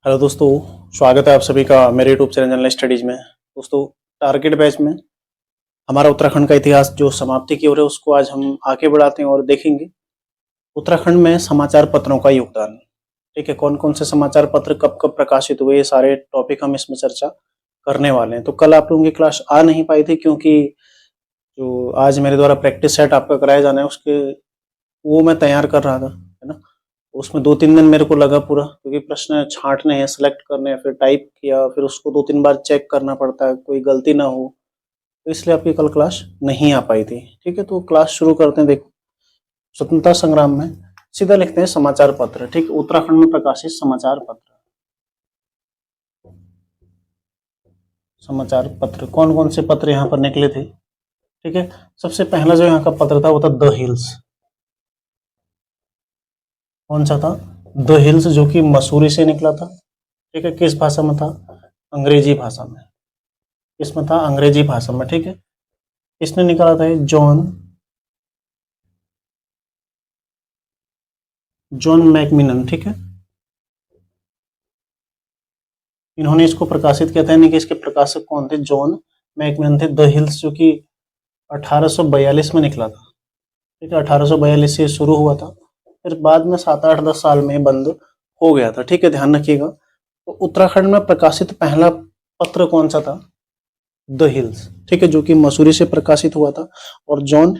Hello दोस्तों, स्वागत है आप सभी का मेरे यूट्यूब चैनल जनरल स्टडीज में। दोस्तों, टारगेट बैच में हमारा उत्तराखंड का इतिहास जो समाप्ति की ओर है उसको आज हम आगे बढ़ाते हैं और देखेंगे उत्तराखंड में समाचार पत्रों का योगदान। ठीक है, कौन कौन से समाचार पत्र कब कब प्रकाशित हुए, ये सारे टॉपिक हम इसमें चर्चा करने वाले हैं। तो कल आप लोगों की क्लास आ नहीं पाई थी क्योंकि जो आज मेरे द्वारा प्रैक्टिस सेट आपका कराया जाना है उसके वो मैं तैयार कर रहा था, है ना। उसमें 2-3 दिन मेरे को लगा पूरा, क्योंकि प्रश्न छांटने हैं, सेलेक्ट करने हैं, फिर टाइप किया, फिर उसको 2-3 बार चेक करना पड़ता है, कोई गलती ना हो। तो इसलिए आपकी कल क्लास नहीं आ पाई थी। ठीक है, तो क्लास शुरू करते हैं। देखो, स्वतंत्रता संग्राम में सीधा लिखते हैं समाचार पत्र। ठीक, उत्तराखंड में प्रकाशित समाचार पत्र। समाचार पत्र कौन कौन से पत्र यहाँ पर निकले थे? ठीक है, सबसे पहला जो यहाँ का पत्र था वो था द हिल्स। कौन सा था? द हिल्स, जो कि मसूरी से निकला था। ठीक है, किस भाषा में था? अंग्रेजी भाषा में। इसमें था अंग्रेजी भाषा में। ठीक है, इसने निकाला था जॉन मैकमिलन। ठीक है, इन्होंने इसको प्रकाशित किया था, यानी कि इसके प्रकाशक कौन थे? जॉन मैकमिलन थे। द हिल्स जो कि 1842 में निकला था। ठीक है, 1842 से शुरू हुआ था, फिर बाद में 7-8-10 साल में बंद हो गया था। ठीक है, ध्यान रखिएगा। तो उत्तराखंड में प्रकाशित पहला पत्र कौन सा था? The hills. ठीक है, जो कि मसूरी से प्रकाशित हुआ था और जॉन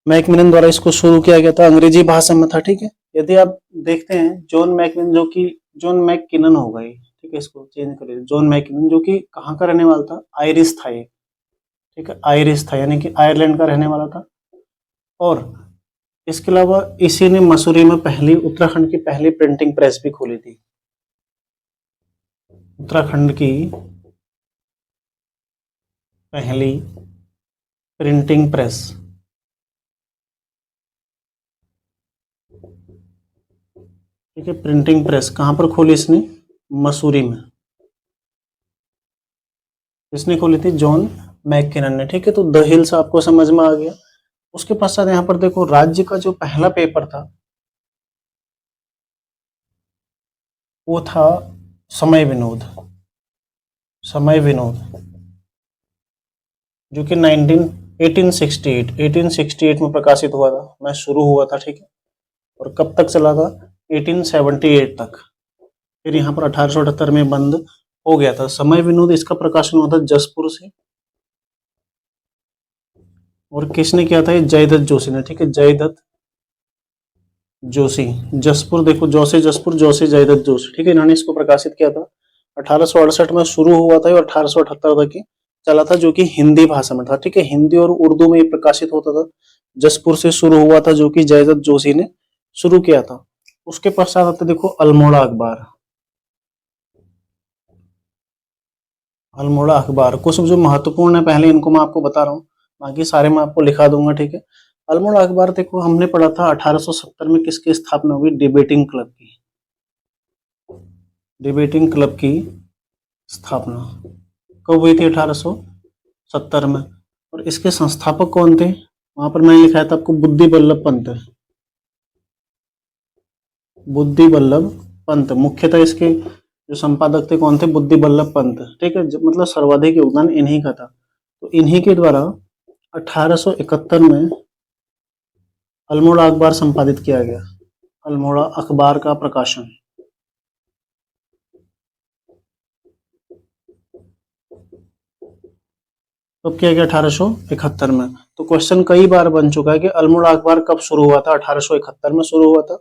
मैकमिलन द्वारा इसको शुरू किया गया था, अंग्रेजी भाषा में था। ठीक है, यदि आप देखते हैं जॉन मैकमिलन, जो कि जॉन मैककिनन हो गई। ठीक है, इसको चेंज करिए, जॉन मैककिनन, जो कि कहाँ का रहने वाला था? आयरिश था ये। ठीक है, आयरिश था, यानी कि आयरलैंड का रहने वाला था। और इसके अलावा इसी ने मसूरी में उत्तराखंड की पहली प्रिंटिंग प्रेस भी खोली थी। उत्तराखंड की पहली प्रिंटिंग प्रेस। ठीक है, प्रिंटिंग प्रेस कहां पर खोली इसने? मसूरी में। इसने खोली थी जॉन मैककिनन ने। ठीक है, तो द हिल्स आपको समझ में आ गया। उसके पश्चात यहाँ पर देखो, राज्य का जो पहला पेपर था वो था समय विनोद। समय विनोद, जो कि 1868 में प्रकाशित हुआ था, मैं शुरू हुआ था। ठीक है, और कब तक चला था? 1878 तक। फिर यहाँ पर 1878 में बंद हो गया था। समय विनोद, इसका प्रकाशन हुआ था जसपुर से, और किसने किया था? ये जयदत्त जोशी ने। ठीक है, जयदत्त जोशी। जसपुर देखो, जोशी जसपुर, जोशी जयदत्त जोशी। ठीक है, इन्होंने इसको प्रकाशित किया था। 1868 में शुरू हुआ था और 1878 तक ही चला था, जो कि हिंदी भाषा में था। ठीक है, हिंदी और उर्दू में ये प्रकाशित होता था। जसपुर से शुरू हुआ था, जो कि जयदत्त जोशी ने शुरू किया था। उसके पश्चात आते देखो अल्मोड़ा अखबार। अल्मोड़ा अखबार, कुछ जो महत्वपूर्ण है पहले इनको मैं आपको बता रहा हूँ, बाकी सारे मैं आपको लिखा दूंगा। ठीक है, अल्मोड़ा अखबार देखो, हमने पढ़ा था 1870 में किसकी स्थापना हुई? डिबेटिंग क्लब की। डिबेटिंग क्लब की स्थापना कब हुई थी? 1870 में। और इसके संस्थापक कौन थे? वहां पर मैंने लिखा था आपको, बुद्धि बल्लभ पंत। बुद्धि बल्लभ पंत मुख्यतः इसके जो संपादक थे कौन थे? बुद्धि बल्लभ पंत। ठीक है, मतलब सर्वाधिक योगदान इन्हीं का था। तो इन्हीं के द्वारा 1871 में अल्मोड़ा अखबार संपादित किया गया। अल्मोड़ा अखबार का प्रकाशन। कब किया गया? 1871 में। तो क्वेश्चन कई बार बन चुका है कि अल्मोड़ा अखबार कब शुरू हुआ था? 1871 में शुरू हुआ था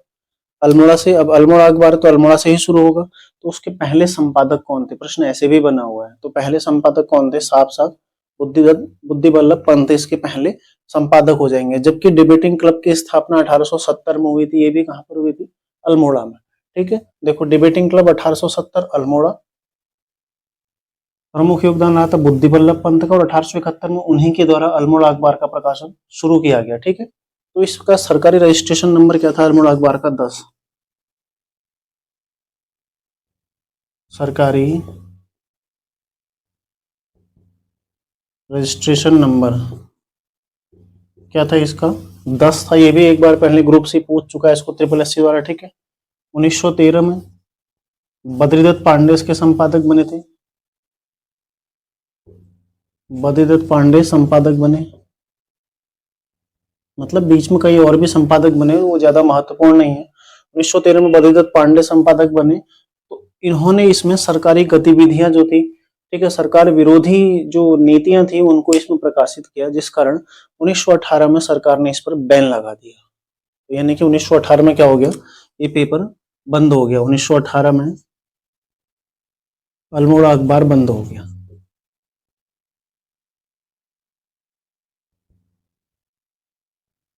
अल्मोड़ा से। अब अल्मोड़ा अखबार तो अल्मोड़ा से ही शुरू होगा, तो उसके पहले संपादक कौन थे? प्रश्न ऐसे भी बना हुआ है। तो पहले संपादक कौन थे? साफ साफ बुद्धि बल्लभ पंत इसके पहले संपादक हो जाएंगे। जबकि डिबेटिंग क्लब की स्थापना 1870 में हुई थी। ये भी कहां पर हुई थी? अल्मोड़ा में। ठीक है, देखो डिबेटिंग क्लब 1870 अल्मोड़ा। प्रमुख योगदान रहा था बुद्धि बल्लभ पंत का, और 1871 में उन्हीं के द्वारा अल्मोड़ा अखबार का प्रकाशन शुरू किया गया। ठीक है, तो इसका सरकारी रजिस्ट्रेशन नंबर क्या था अल्मोड़ा अखबार का? 10। सरकारी रजिस्ट्रेशन नंबर क्या था इसका? 10 था। ये भी एक बार पहले ग्रुप से पूछ चुका है इसको SSSC द्वारा। ठीक है, 1913 में बद्रीदत्त पांडे इसके संपादक बने थे। बद्रीदत्त पांडे संपादक बने, मतलब बीच में कई और भी संपादक बने, वो ज्यादा महत्वपूर्ण नहीं है। 1913 में बद्रीदत्त पांडे संपादक बने, तो इन्होंने इसमें सरकारी गतिविधियां जो थी, ठीक है, सरकार विरोधी जो नीतियां थी उनको इसमें प्रकाशित किया, जिस कारण 1918 में सरकार ने इस पर बैन लगा दिया। तो यानी कि 1918 में क्या हो गया, ये पेपर बंद हो गया। 1918 में अल्मोड़ा अखबार बंद हो गया।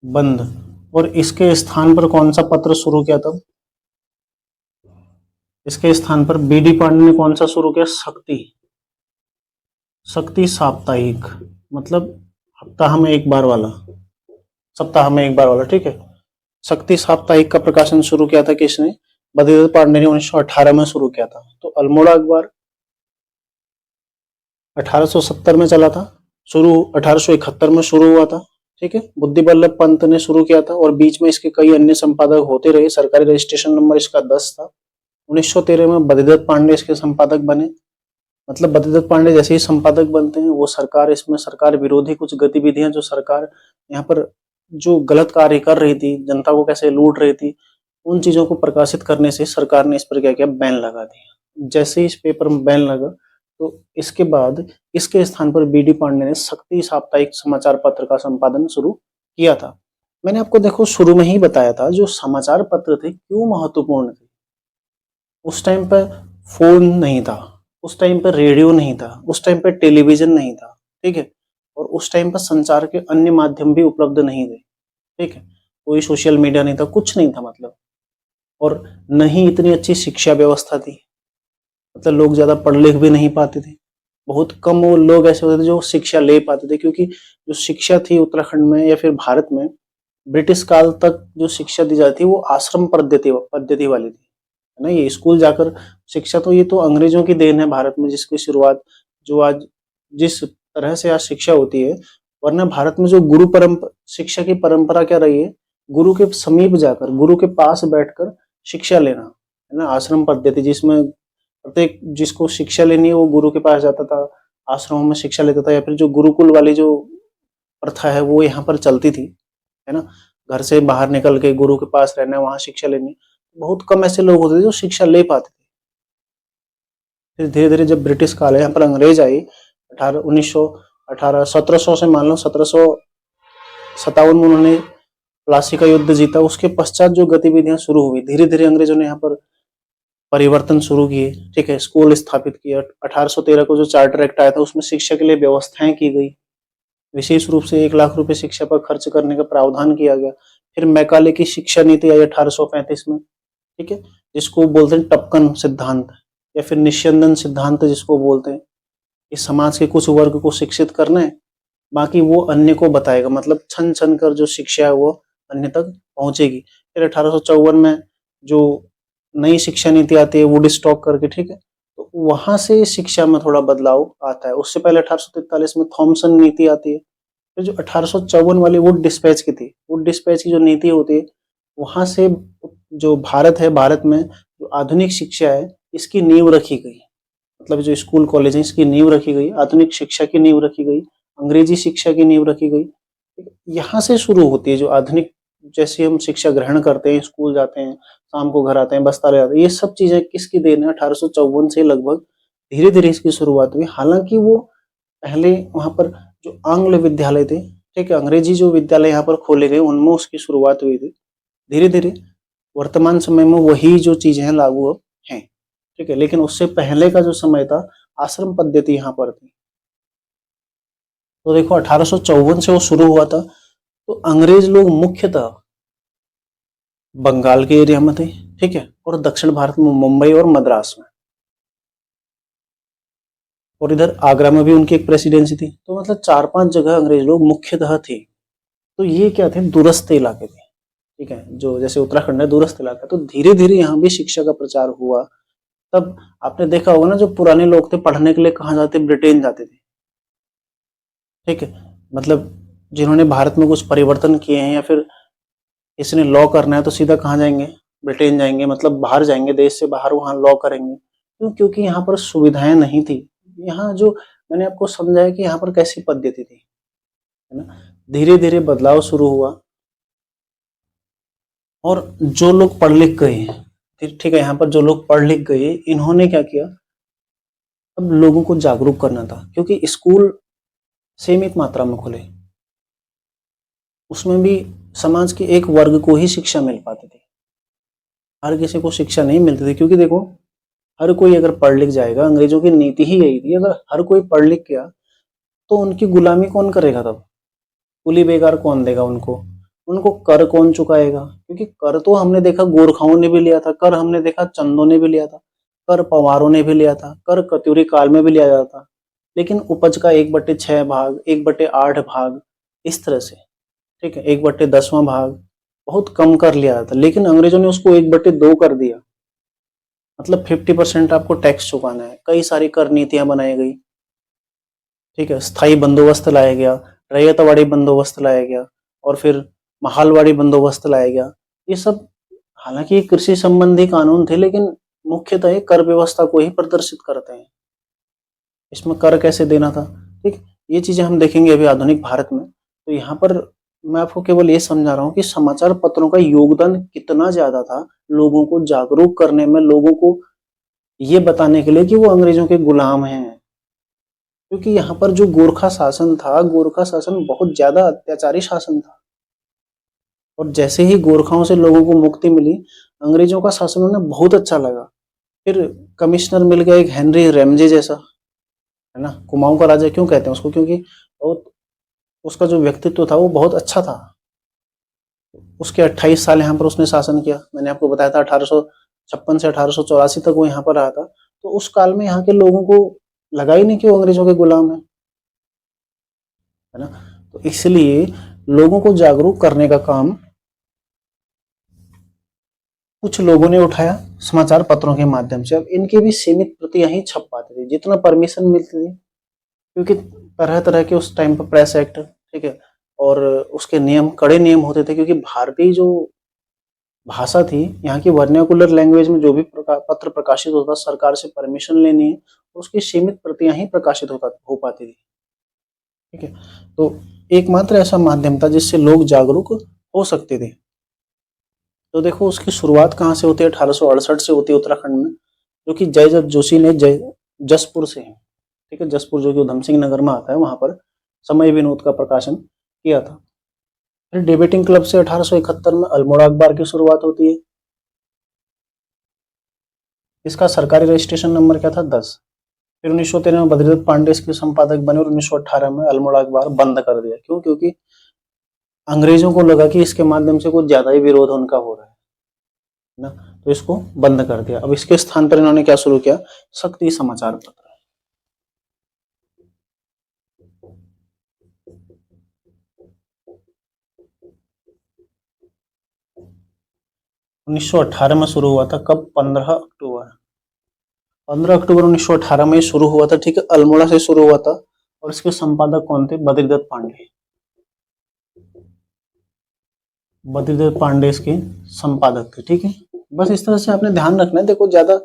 बंद। और इसके स्थान पर कौन सा पत्र शुरू किया था? इसके स्थान पर बीडी पांडे ने कौन सा शुरू किया? शक्ति। शक्ति साप्ताहिक, मतलब हफ्ताह में एक बार वाला, सप्ताह में एक बार वाला, ठीक है। शक्ति साप्ताहिक का प्रकाशन शुरू किया था किसने? बद्रीदत्त पांडे ने 1918 में शुरू किया था। तो अल्मोड़ा अखबार 1870 में चला था शुरू, 1871 में शुरू हुआ था, ठीक है। बुद्धि बल्लभ पंत ने शुरू किया था और बीच में इसके कई अन्य संपादक होते रहे। सरकारी रजिस्ट्रेशन नंबर इसका 10 था। 1913 में बद्रीदत्त पांडे इसके संपादक बने। मतलब बद्रीदत्त पांडे जैसे ही संपादक बनते हैं, वो सरकार, इसमें सरकार विरोधी कुछ गतिविधियां, जो सरकार यहाँ पर जो गलत कार्य कर रही थी, जनता को कैसे लूट रही थी, उन चीजों को प्रकाशित करने से सरकार ने इस पर क्या किया? बैन लगा दिया। जैसे ही इस पेपर में बैन लगा, तो इसके बाद इसके स्थान पर बीडी पांडे ने शक्ति साप्ताहिक समाचार पत्र का संपादन शुरू किया था। मैंने आपको देखो शुरू में ही बताया था, जो समाचार पत्र थे क्यों महत्वपूर्ण थे। उस टाइम पर फोन नहीं था, उस टाइम पर रेडियो नहीं था, उस टाइम पर टेलीविजन नहीं था, ठीक है, और उस टाइम पर संचार के अन्य माध्यम भी उपलब्ध नहीं थे, ठीक है, कोई सोशल मीडिया नहीं था, कुछ नहीं था मतलब, और न ही इतनी अच्छी शिक्षा व्यवस्था थी, मतलब लोग ज्यादा पढ़ लिख भी नहीं पाते थे। बहुत कम वो लोग ऐसे होते थे जो शिक्षा ले पाते थे, क्योंकि जो शिक्षा थी उत्तराखंड में या फिर भारत में ब्रिटिश काल तक जो शिक्षा दी जाती थी वो आश्रम पद्धति वाली थी, है ना। ये स्कूल जाकर शिक्षा, तो ये तो अंग्रेजों की देन है भारत में, जिसकी शुरुआत जो आज जिस तरह से आज शिक्षा होती है। वरना भारत में जो गुरु परंपरा, शिक्षा की परंपरा क्या रही है? गुरु के समीप जाकर, गुरु के पास बैठकर शिक्षा लेना, है ना। आश्रम पद्धति, जिसमें प्रत्येक जिसको शिक्षा लेनी है वो गुरु के पास जाता था, आश्रमों में शिक्षा लेता था, या फिर जो गुरुकुल वाली जो प्रथा है वो यहाँ पर चलती थी, है ना। घर से बाहर निकल के गुरु के पास रहना, वहां शिक्षा लेनी। बहुत कम ऐसे लोग होते थे जो शिक्षा ले पाते थे। फिर धीरे धीरे जब ब्रिटिश काल है, यहाँ पर अंग्रेज आई, 1700 से मान लो 1757 में उन्होंने प्लासी का युद्ध जीता। उसके पश्चात जो गतिविधियां शुरू हुई, धीरे धीरे अंग्रेजों ने यहाँ पर परिवर्तन शुरू किए, ठीक है, स्कूल स्थापित किया। 1813 को जो चार्टर एक्ट आया था उसमें शिक्षा के लिए व्यवस्थाएं की गई, विशेष रूप से 1 लाख रुपए शिक्षा पर खर्च करने का प्रावधान किया गया। फिर मैकाले की शिक्षा नीति आई 1835 में, ठीक है, जिसको बोलते हैं टपकन सिद्धांत या फिर निस्यंदन सिद्धांत जिसको बोलते हैं। इस समाज के कुछ वर्ग को शिक्षित करना है, बाकी वो अन्य को बताएगा, मतलब छन छन कर जो शिक्षा है वो अन्य तक पहुंचेगी। फिर 1854 में जो नई शिक्षा नीति आती है वुड स्टॉक करके, ठीक है, तो वहां से शिक्षा में थोड़ा बदलाव आता है। उससे पहले 1843 में थॉमसन नीति आती है। फिर जो 1854 वाली वुड डिस्पैच की थी, वुड डिस्पैच की जो नीति होती है, वहां से जो भारत है, भारत में जो आधुनिक शिक्षा है इसकी नींव रखी गई, मतलब जो स्कूल कॉलेज है इसकी नींव रखी गई, आधुनिक शिक्षा की नींव रखी गई, अंग्रेजी शिक्षा की नींव रखी गई। यहाँ से शुरू होती है जो आधुनिक, जैसे हम शिक्षा ग्रहण करते हैं, स्कूल जाते हैं, शाम को घर आते हैं, बस्ता ले जाते हैं, ये सब चीजें किसकी देन है? 1854 से लगभग धीरे धीरे इसकी शुरुआत हुई। हालांकि वो पहले वहां पर जो आंग्ल विद्यालय थे, ठीक है, अंग्रेजी जो विद्यालय यहाँ पर खोले गए, उनमें उसकी शुरुआत हुई थी। धीरे धीरे वर्तमान समय में वही जो चीजें हैं लागू अब हैं, ठीक है, लेकिन उससे पहले का जो समय था आश्रम पद्धति यहाँ पर थी। तो देखो 1854 से वो शुरू हुआ था। तो अंग्रेज लोग मुख्यतः बंगाल के एरिया में थे, ठीक है, और दक्षिण भारत में मुंबई और मद्रास में, और इधर आगरा में भी उनकी एक प्रेसिडेंसी थी। तो मतलब 4-5 जगह अंग्रेज लोग मुख्यतः थे। तो ये क्या थे? दूरस्थ इलाके थे, ठीक है, जो जैसे उत्तराखंड है दूरस्थ इलाका। तो धीरे धीरे यहाँ भी शिक्षा का प्रचार हुआ। तब आपने देखा होगा ना, जो पुराने लोग थे पढ़ने के लिए कहाँ जाते? ब्रिटेन जाते थे, ठीक है, मतलब जिन्होंने भारत में कुछ परिवर्तन किए हैं या फिर किसी ने लॉ करना है तो सीधा कहाँ जाएंगे? ब्रिटेन जाएंगे, मतलब बाहर जाएंगे, देश से बाहर, वहां लॉ करेंगे। क्यों? क्योंकि यहाँ पर सुविधाएं नहीं थी। यहाँ जो मैंने आपको समझाया कि यहाँ पर कैसी पद्धति थी, है ना। धीरे धीरे बदलाव शुरू हुआ और जो लोग पढ़ लिख गए, ठीक है, यहाँ पर जो लोग पढ़ लिख गए इन्होंने क्या किया, अब लोगों को जागरूक करना था, क्योंकि स्कूल सीमित मात्रा में खुले, उसमें भी समाज के एक वर्ग को ही शिक्षा मिल पाती थी, हर किसी को शिक्षा नहीं मिलती थी। क्योंकि देखो, हर कोई अगर पढ़ लिख जाएगा, अंग्रेजों की नीति ही यही थी, अगर हर कोई पढ़ लिख गया तो उनकी गुलामी कौन करेगा, तब कुली बेगार कौन देगा उनको, उनको कर कौन चुकाएगा। क्योंकि कर तो हमने देखा गोरखाओं ने भी लिया था, कर हमने देखा चंदों ने भी लिया था, कर पवारों ने भी लिया था, कर कत्यूरी काल में भी लिया जाता, लेकिन उपज का 1/6 भाग, 1/8 भाग, इस तरह से, ठीक है, 1/10वां भाग, बहुत कम कर लिया जाता। लेकिन अंग्रेजों ने उसको 1/2 कर दिया, मतलब 50% आपको टैक्स चुकाना है। कई सारी कर नीतियां बनाई गई, ठीक है, स्थायी बंदोबस्त लाया गया, रैयतवाड़ी बंदोबस्त लाया गया, और फिर महालवाड़ी बंदोबस्त लाया गया। ये सब हालांकि कृषि संबंधी कानून थे, लेकिन मुख्यतः ये कर व्यवस्था को ही प्रदर्शित करते हैं। इसमें कर कैसे देना था, ठीक, ये चीजें हम देखेंगे अभी आधुनिक भारत में। तो यहाँ पर मैं आपको केवल ये समझा रहा हूँ कि समाचार पत्रों का योगदान कितना ज्यादा था लोगों को जागरूक करने में, लोगों को ये बताने के लिए कि वो अंग्रेजों के गुलाम हैं। क्योंकि यहाँ पर जो गोरखा शासन था, गोरखा शासन बहुत ज्यादा अत्याचारी शासन था, और जैसे ही गोरखाओं से लोगों को मुक्ति मिली, अंग्रेजों का शासन उन्हें बहुत अच्छा लगा। फिर कमिश्नर मिल गया एक हेनरी रैमजे जैसा, है ना। कुमाऊं का राजा क्यों कहते हैं उसको, क्योंकि बहुत उसका जो व्यक्तित्व था वो बहुत अच्छा था। उसके 28 साल यहाँ पर उसने शासन किया। मैंने आपको बताया था 1856 से 1884 तक वो यहाँ पर रहा था। तो उस काल में यहाँ के लोगों को लगा ही नहीं कि वो अंग्रेजों के गुलाम है ना। तो इसलिए लोगों को जागरूक करने का काम कुछ लोगों ने उठाया समाचार पत्रों के माध्यम से। अब इनकी भी सीमित प्रतियां ही छप पाती थी, जितना परमिशन मिलती थी, क्योंकि तरह तरह के उस टाइम पर प्रेस एक्ट, ठीक है, और उसके नियम, कड़े नियम होते थे। क्योंकि भारतीय जो भाषा थी, यहाँ की वर्नाक्युलर लैंग्वेज में जो भी पत्र प्रकाशित होता, सरकार से परमिशन लेनी है, उसकी सीमित प्रतियां ही प्रकाशित हो पाती थी, ठीक है। तो एकमात्र ऐसा माध्यम था जिससे लोग जागरूक हो सकते थे। तो देखो, उसकी शुरुआत कहाँ से होती है, 1868 से होती है उत्तराखंड में, जो कि जयदत्त जोशी ने जसपुर से, ठीक है, जसपुर जो कि उधम सिंह नगर में आता है, वहां पर समय विनोद का प्रकाशन किया था। फिर डिबेटिंग क्लब से 1871 में अल्मोड़ा अखबार की शुरुआत होती है। इसका सरकारी रजिस्ट्रेशन नंबर क्या था, 10। फिर 1913 में बद्रीदत्त पांडे इसके संपादक बने, और 1918 में अल्मोड़ा अखबार बंद कर दिया। क्यों? क्योंकि अंग्रेजों को लगा कि इसके माध्यम से कुछ ज्यादा ही विरोध उनका हो रहा है ना, तो इसको बंद कर दिया। अब इसके स्थान पर इन्होंने क्या शुरू किया, शक्ति समाचार पत्र। 1918 में शुरू हुआ था। कब? 15 अक्टूबर 1918 में शुरू हुआ था, ठीक है, अल्मोड़ा से शुरू हुआ था। और इसके संपादक कौन थे? बद्रीदत्त पांडे। बद्रीदत्त पांडे इसके संपादक थे, ठीक है। बस इस तरह से आपने ध्यान रखना है। देखो, ज्यादा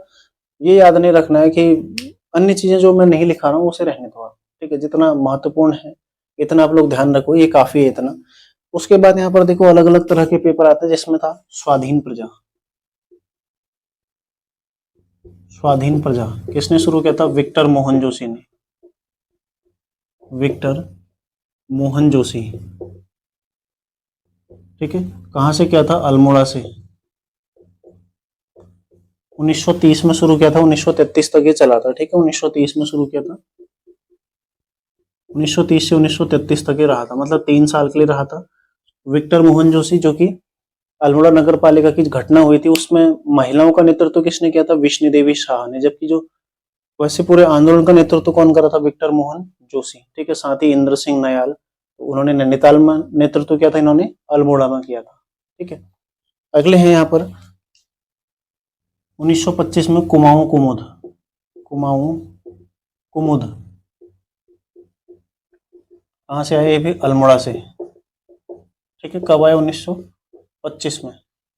ये याद नहीं रखना है कि अन्य चीजें जो मैं नहीं लिखा रहा हूँ उसे रहने दो आप, ठीक है। जितना महत्वपूर्ण है इतना आप लोग ध्यान रखो, ये काफी है इतना। उसके बाद यहाँ पर देखो, अलग अलग तरह के पेपर आते हैं, जिसमें था स्वाधीन प्रजा। स्वाधीन प्रजा किसने शुरू किया था? विक्टर मोहन जोशी ने। विक्टर मोहन जोशी, ठीक है। कहां से किया था? अल्मोड़ा से। 1930 में शुरू किया था, 1933 तक ये चला था, ठीक है। 1930 में शुरू किया था, 1930 से 1933 तक ये रहा था, मतलब 3 साल के लिए रहा था। विक्टर मोहन जोशी, जो कि अल्मोड़ा नगर पालिका की घटना हुई थी उसमें महिलाओं का नेतृत्व किसने किया था? विष्णु देवी शाह ने। जबकि जो वैसे पूरे आंदोलन का नेतृत्व कौन कर रहा था? विक्टर मोहन जोशी, ठीक है। साथ ही इंद्र सिंह नयाल, तो उन्होंने नैनीताल में नेतृत्व किया था, इन्होंने अल्मोड़ा में किया था, ठीक है। अगले हैं यहाँ पर 1925 में कुमाऊं कुमुद। कुमाऊं कुमुद कहाँ से आए? ये भी अल्मोड़ा से, ठीक है। कब आया? 1925 में।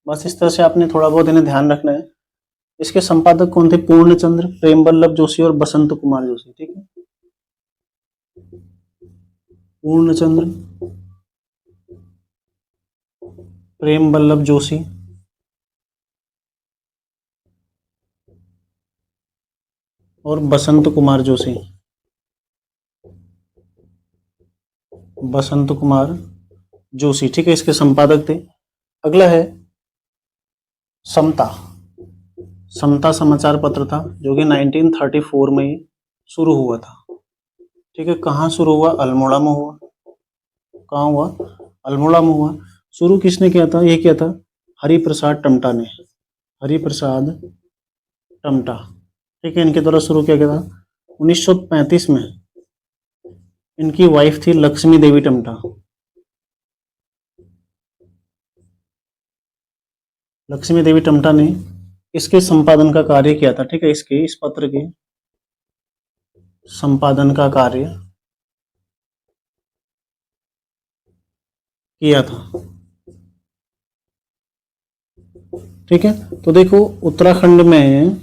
बस इस तरह से आपने थोड़ा बहुत इन्हें ध्यान रखना है। इसके संपादक कौन थे? पूर्णचंद्र, प्रेम वल्लभ जोशी और बसंत कुमार जोशी। ठीक है, पूर्णचंद्र, प्रेम वल्लभ जोशी और बसंत कुमार जोशी। बसंत कुमार जोशी, ठीक है, इसके संपादक थे। अगला है समता। समता समाचार पत्र था जो कि 1934 में शुरू हुआ था। ठीक है, कहाँ शुरू हुआ? अल्मोड़ा में हुआ। कहाँ हुआ? अल्मोड़ा में हुआ। शुरू किसने किया था? ये किया था हरिप्रसाद टमटा ने। हरिप्रसाद टमटा, ठीक है, इनके द्वारा शुरू किया गया था। 1935 में इनकी वाइफ थी लक्ष्मी देवी टमटा। लक्ष्मी देवी टमटा ने इसके संपादन का कार्य किया था। ठीक है, इस पत्र के संपादन का कार्य किया था। ठीक है, तो देखो उत्तराखंड में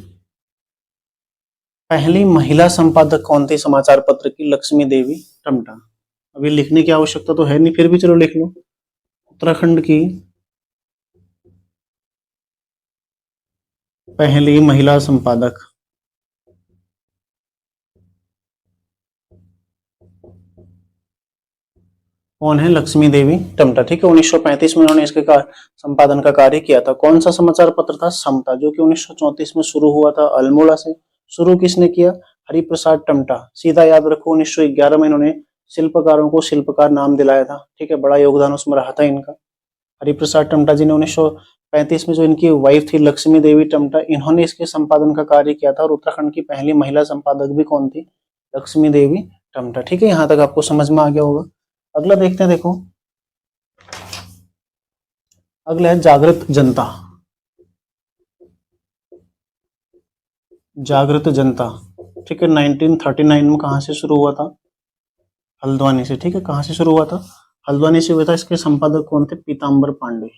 पहली महिला संपादक कौन थी समाचार पत्र की? लक्ष्मी देवी टमटा। अभी लिखने की आवश्यकता तो है नहीं, फिर भी चलो लिख लो। उत्तराखंड की पहली महिला संपादक कौन है? लक्ष्मी देवी टमटा। ठीक है, 1935 में उन्होंने इसके संपादन का कार्य किया था। कौन सा समाचार पत्र था? समता, जो कि 1934 में शुरू हुआ था अल्मोड़ा से। शुरू किसने किया? हरिप्रसाद टमटा। सीधा याद रखो, 1911 में इन्होंने शिल्पकारों को शिल्पकार नाम दिलाया था। ठीक है, बड़ा योगदान उसमें रहा था इनका। हरिप्रसाद टमटा जी ने 1935 में जो इनकी वाइफ थी लक्ष्मी देवी टमटा, इन्होंने इसके संपादन का कार्य किया था। और उत्तराखंड की पहली महिला संपादक भी कौन थी? लक्ष्मी देवी टमटा। ठीक है, यहां तक आपको समझ में आ गया होगा। अगला देखते हैं, देखो अगला है जागृत जनता। जागृत जनता, ठीक है, 1939 में कहां से शुरू हुआ था? हल्द्वानी से। ठीक है, कहां से शुरू हुआ था? हल्द्वानी से हुआ था। इसके संपादक कौन थे? पीताम्बर पांडे।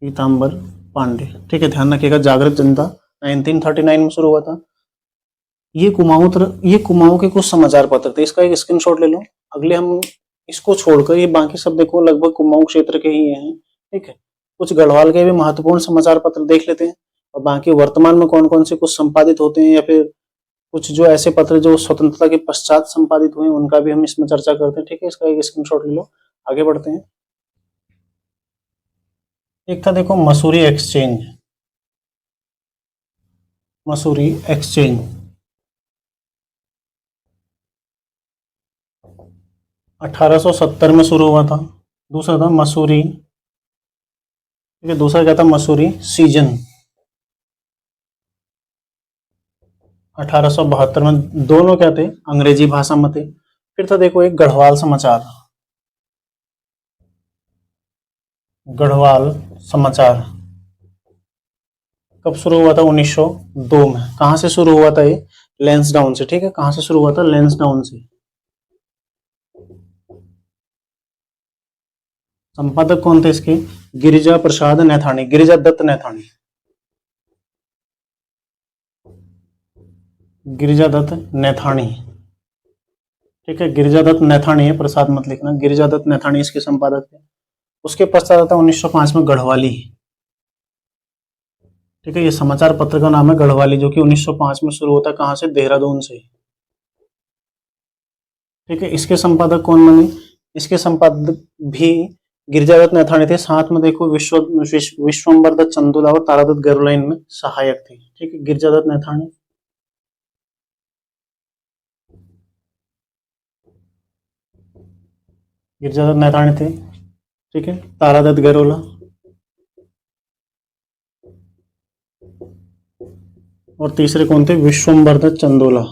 पीताम्बर पांडे, ठीक है, ध्यान रखिएगा। जागृत जनता 1939 में शुरू हुआ था। ये कुमाऊं के कुछ समाचार पत्र थे। इसका एक स्क्रीनशॉट ले लो। अगले हम इसको छोड़कर ये बाकी सब देखो लगभग कुमाऊं क्षेत्र के ही हैं। ठीक है, कुछ गढ़वाल के भी महत्वपूर्ण समाचार पत्र देख लेते हैं और बाकी वर्तमान में कौन कौन से कुछ संपादित होते हैं या फिर कुछ जो ऐसे पत्र जो स्वतंत्रता के पश्चात संपादित हुए उनका भी हम इसमें चर्चा करते हैं। ठीक है, इसका एक स्क्रीनशॉट ले लो, आगे बढ़ते हैं। एक था देखो मसूरी एक्सचेंज। मसूरी एक्सचेंज 1870 में शुरू हुआ था। दूसरा था मसूरी, ठीक है, दूसरा क्या था? मसूरी सीजन 1872 में। दोनों क्या थे? अंग्रेजी भाषा में थे। फिर था देखो एक गढ़वाल समाचार। गढ़वाल समाचार कब शुरू हुआ था? 1902 में। कहां से शुरू हुआ था ये? लैंसडाउन से। ठीक है, कहां से शुरू हुआ था? लैंसडाउन से। संपादक कौन थे इसके? गिरिजा प्रसाद नैथानी, गिरिजा दत्त नैथानी। गिरिजा दत्त नैथानी, ठीक है, गिरिजा दत्त नैथानी है, प्रसाद मत लिखना। गिरिजा दत्त नैथानी इसके संपादक थे। उसके पश्चात था 1905 में गढ़वाली। ठीक है, ये समाचार पत्र का नाम है गढ़वाली, जो कि 1905 में शुरू होता है। कहां से? देहरादून से। ठीक है, इसके संपादक कौन बने? इसके संपादक भी गिरिजादत्त नैथानी थे। साथ में देखो विश्वम्बर दत्त चंदोला और तारादत्त गरुड़ा इनमें सहायक थे। ठीक है, गिरिजादत्त नैथानी, गिरिजादत्त नैथानी थे। ठीक है, तारादत्त गरोला और तीसरे कौन थे? विश्वम्बर दत्त चंदोला।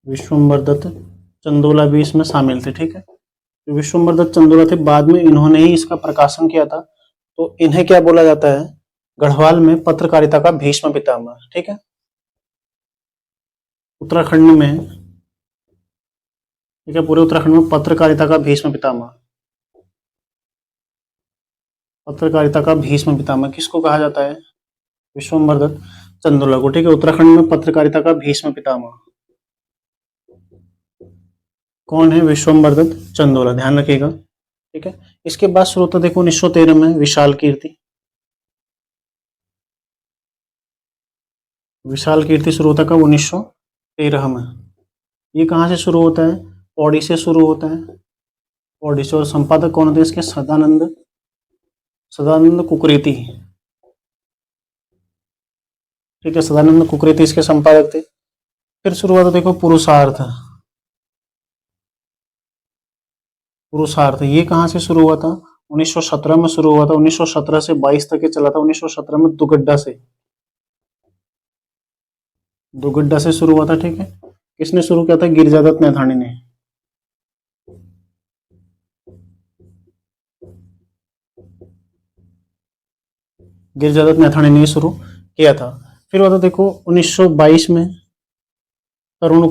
विश्वम्बर दत्त चंदोला भी इसमें शामिल थे। ठीक है, विश्वम्बर दत्त चंदोला थे, बाद में इन्होंने ही इसका प्रकाशन किया था। तो इन्हें क्या बोला जाता है? गढ़वाल में पत्रकारिता का भीष्म पितामह। ठीक है, उत्तराखंड में, ठीक है, पूरे उत्तराखंड में पत्रकारिता का भीष्म पितामह। पत्रकारिता का भीष्म पितामह किसको कहा जाता है? विश्वम्भरदत्त चंदोला को। ठीक है, उत्तराखंड में पत्रकारिता का भीष्म पितामह कौन है? विश्वम्भरदत्त चंदोला, ध्यान रखिएगा। ठीक है, इसके बाद शुरू होता देखो 1913 में विशाल कीर्ति। विशाल कीर्ति शुरू होता कब? 1913 में। ये कहाँ से शुरू होता है? पौड़ी से शुरू होता है, पौड़ी से। और संपादक कौन होते हैं इसके? सदानंद कुकरेती। ठीक है, सदानंद कुकरेती इसके संपादक थे। फिर शुरू हुआ था देखो पुरुषार्थ। पुरुषार्थ ये कहाँ से शुरू हुआ था? 1917 में शुरू हुआ था। 1917 से 22 तक ये चला था। 1917 में दुगड्डा से शुरू हुआ था। ठीक है, किसने शुरू किया था? गिरिजादत्त नैथानी ने। गिरिजादत्त नैथानी ने शुरू किया था। फिर हुआ था देखो 1922 में तरुण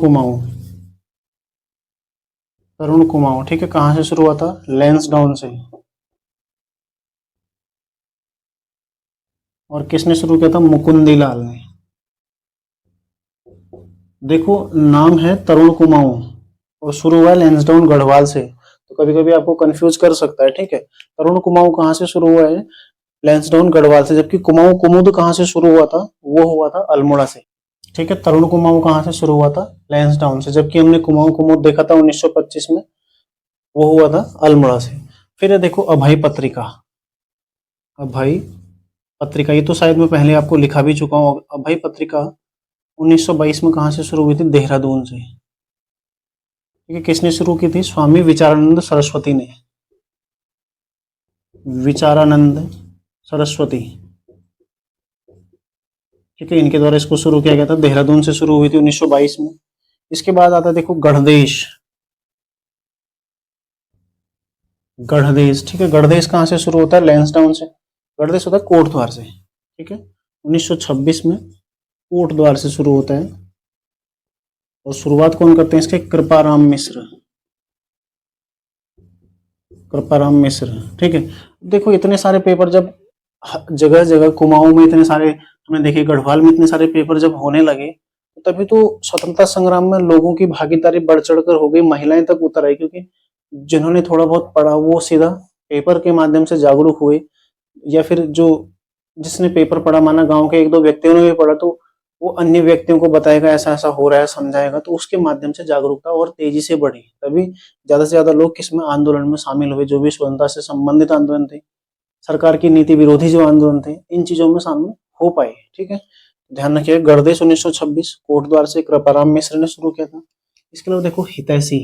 कुमाऊं। ठीक है, कहां से शुरू हुआ था? लैंसडाउन से। और किसने शुरू किया था? मुकुंदी लाल ने। देखो नाम है तरुण कुमाऊं और शुरू हुआ लैंसडाउन गढ़वाल से, तो कभी कभी आपको कंफ्यूज कर सकता है। ठीक है, तरुण कुमाऊं कहां से शुरू हुआ है? लैंसडाउन गढ़वाल से। जबकि कुमाऊं कुमुद कहां से शुरू हुआ था? वो हुआ था अल्मोड़ा से। ठीक है, तरुण कुमाऊं कहां से शुरू हुआ था? लैंसडाउन से। जबकि हमने कुमाऊं कुमुद देखा था 1925 में, वो हुआ था अल्मोड़ा से। फिर है देखो अभय पत्रिका। अभय पत्रिका ये तो शायद मैं पहले आपको लिखा भी चुका हूँ। अभय पत्रिका 1922 में कहां से शुरू हुई थी? देहरादून से। ठीक है, किसने शुरू की थी? स्वामी विचारानंद सरस्वती ने। विचारानंद सरस्वती। ठीक है, इनके द्वारा इसको शुरू किया गया था। देहरादून से शुरू हुई थी 1922 में। इसके बाद आता देखो गढ़देश। ठीक है, गढ़देश कहां से शुरू होता है? लैंसडाउन से। गढ़देश होता है कोटद्वार से। ठीक है, 1926 में कोटद्वार से शुरू होता है। और शुरुआत कौन करते हैं इसके? कृपाराम मिश्र। ठीक है, देखो इतने सारे पेपर जब जगह जगह कुमाऊं में इतने सारे, हमने देखे गढ़वाल में इतने सारे पेपर जब होने लगे, तो तभी तो स्वतंत्रता संग्राम में लोगों की भागीदारी बढ़ चढ़कर हो गई, महिलाएं तक उतर आई। क्योंकि जिन्होंने थोड़ा बहुत पढ़ा वो सीधा पेपर के माध्यम से जागरूक हुए, या फिर जो जिसने पेपर पढ़ा, माना गांव के एक दो व्यक्तियों ने भी पढ़ा, तो वो अन्य व्यक्तियों को बताएगा ऐसा ऐसा हो रहा है, समझाएगा, तो उसके माध्यम से जागरूकता और तेजी से बढ़ी। तभी ज्यादा से ज्यादा लोग किसमें? आंदोलन में शामिल हुए। जो भी स्वतंत्रता से संबंधित आंदोलन थे, सरकार की नीति विरोधी जो आंदोलन थे, इन चीजों में शामिल हो पाए। ठीक है, ध्यान रखिए। गढ़देश 1926 कोटद्वार से कृपाराम मिश्र ने शुरू किया था। इसके अलावा देखो हितैषी।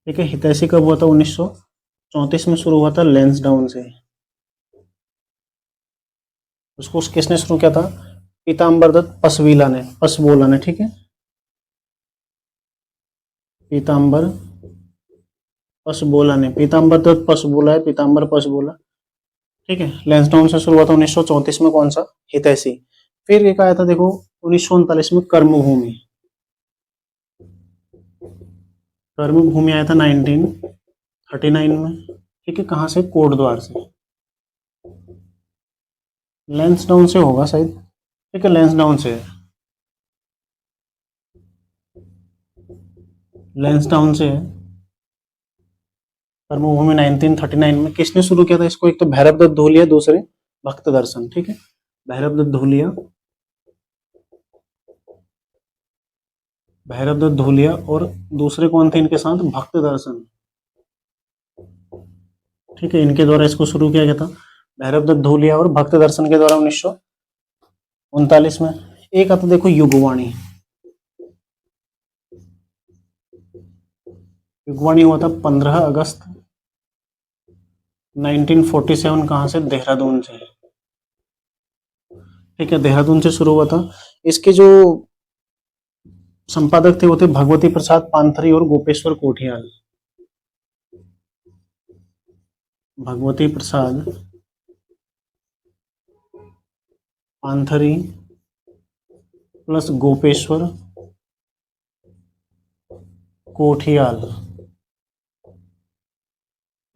ठीक है, हितैषी कब हुआ था? 1934 में शुरू हुआ था लैंसडाउन से। उसको किसने शुरू किया था? पीताम्बर दत्त पसबोला ने। ठीक है, पीताम्बर दत्त पसबोला है, पीताम्बर पसबोला। ठीक है, लैंसडाउन से शुरू हुआ था 1934 में। कौन सा? हितैषी। फिर एक आया था देखो 1939 में कर्मभूमि आया था 1939 में। ठीक है, कहां से? कोटद्वार से। लैंसडाउन से होगा शायद। ठीक है, लैंसडाउन से है। कर्मभूमि 1939 में। किसने शुरू किया था इसको? एक तो भैरव दत्त धूलिया, दूसरे भक्त दर्शन। ठीक है, भैरव दत्त धूलिया और दूसरे कौन थे इनके साथ? भक्त दर्शन। ठीक है, इनके द्वारा इसको शुरू किया गया था, भैरव दत्त धूलिया और भक्त दर्शन के द्वारा 1939 में। एक आता देखो युगवाणी। हुआ था 15 अगस्त 1947। कहां से? देहरादून से। ठीक है, देहरादून से शुरू हुआ था। इसके जो संपादक थे वो थे भगवती प्रसाद पांथरी और गोपेश्वर कोठियाल। भगवती प्रसाद पांथरी प्लस गोपेश्वर कोठियाल,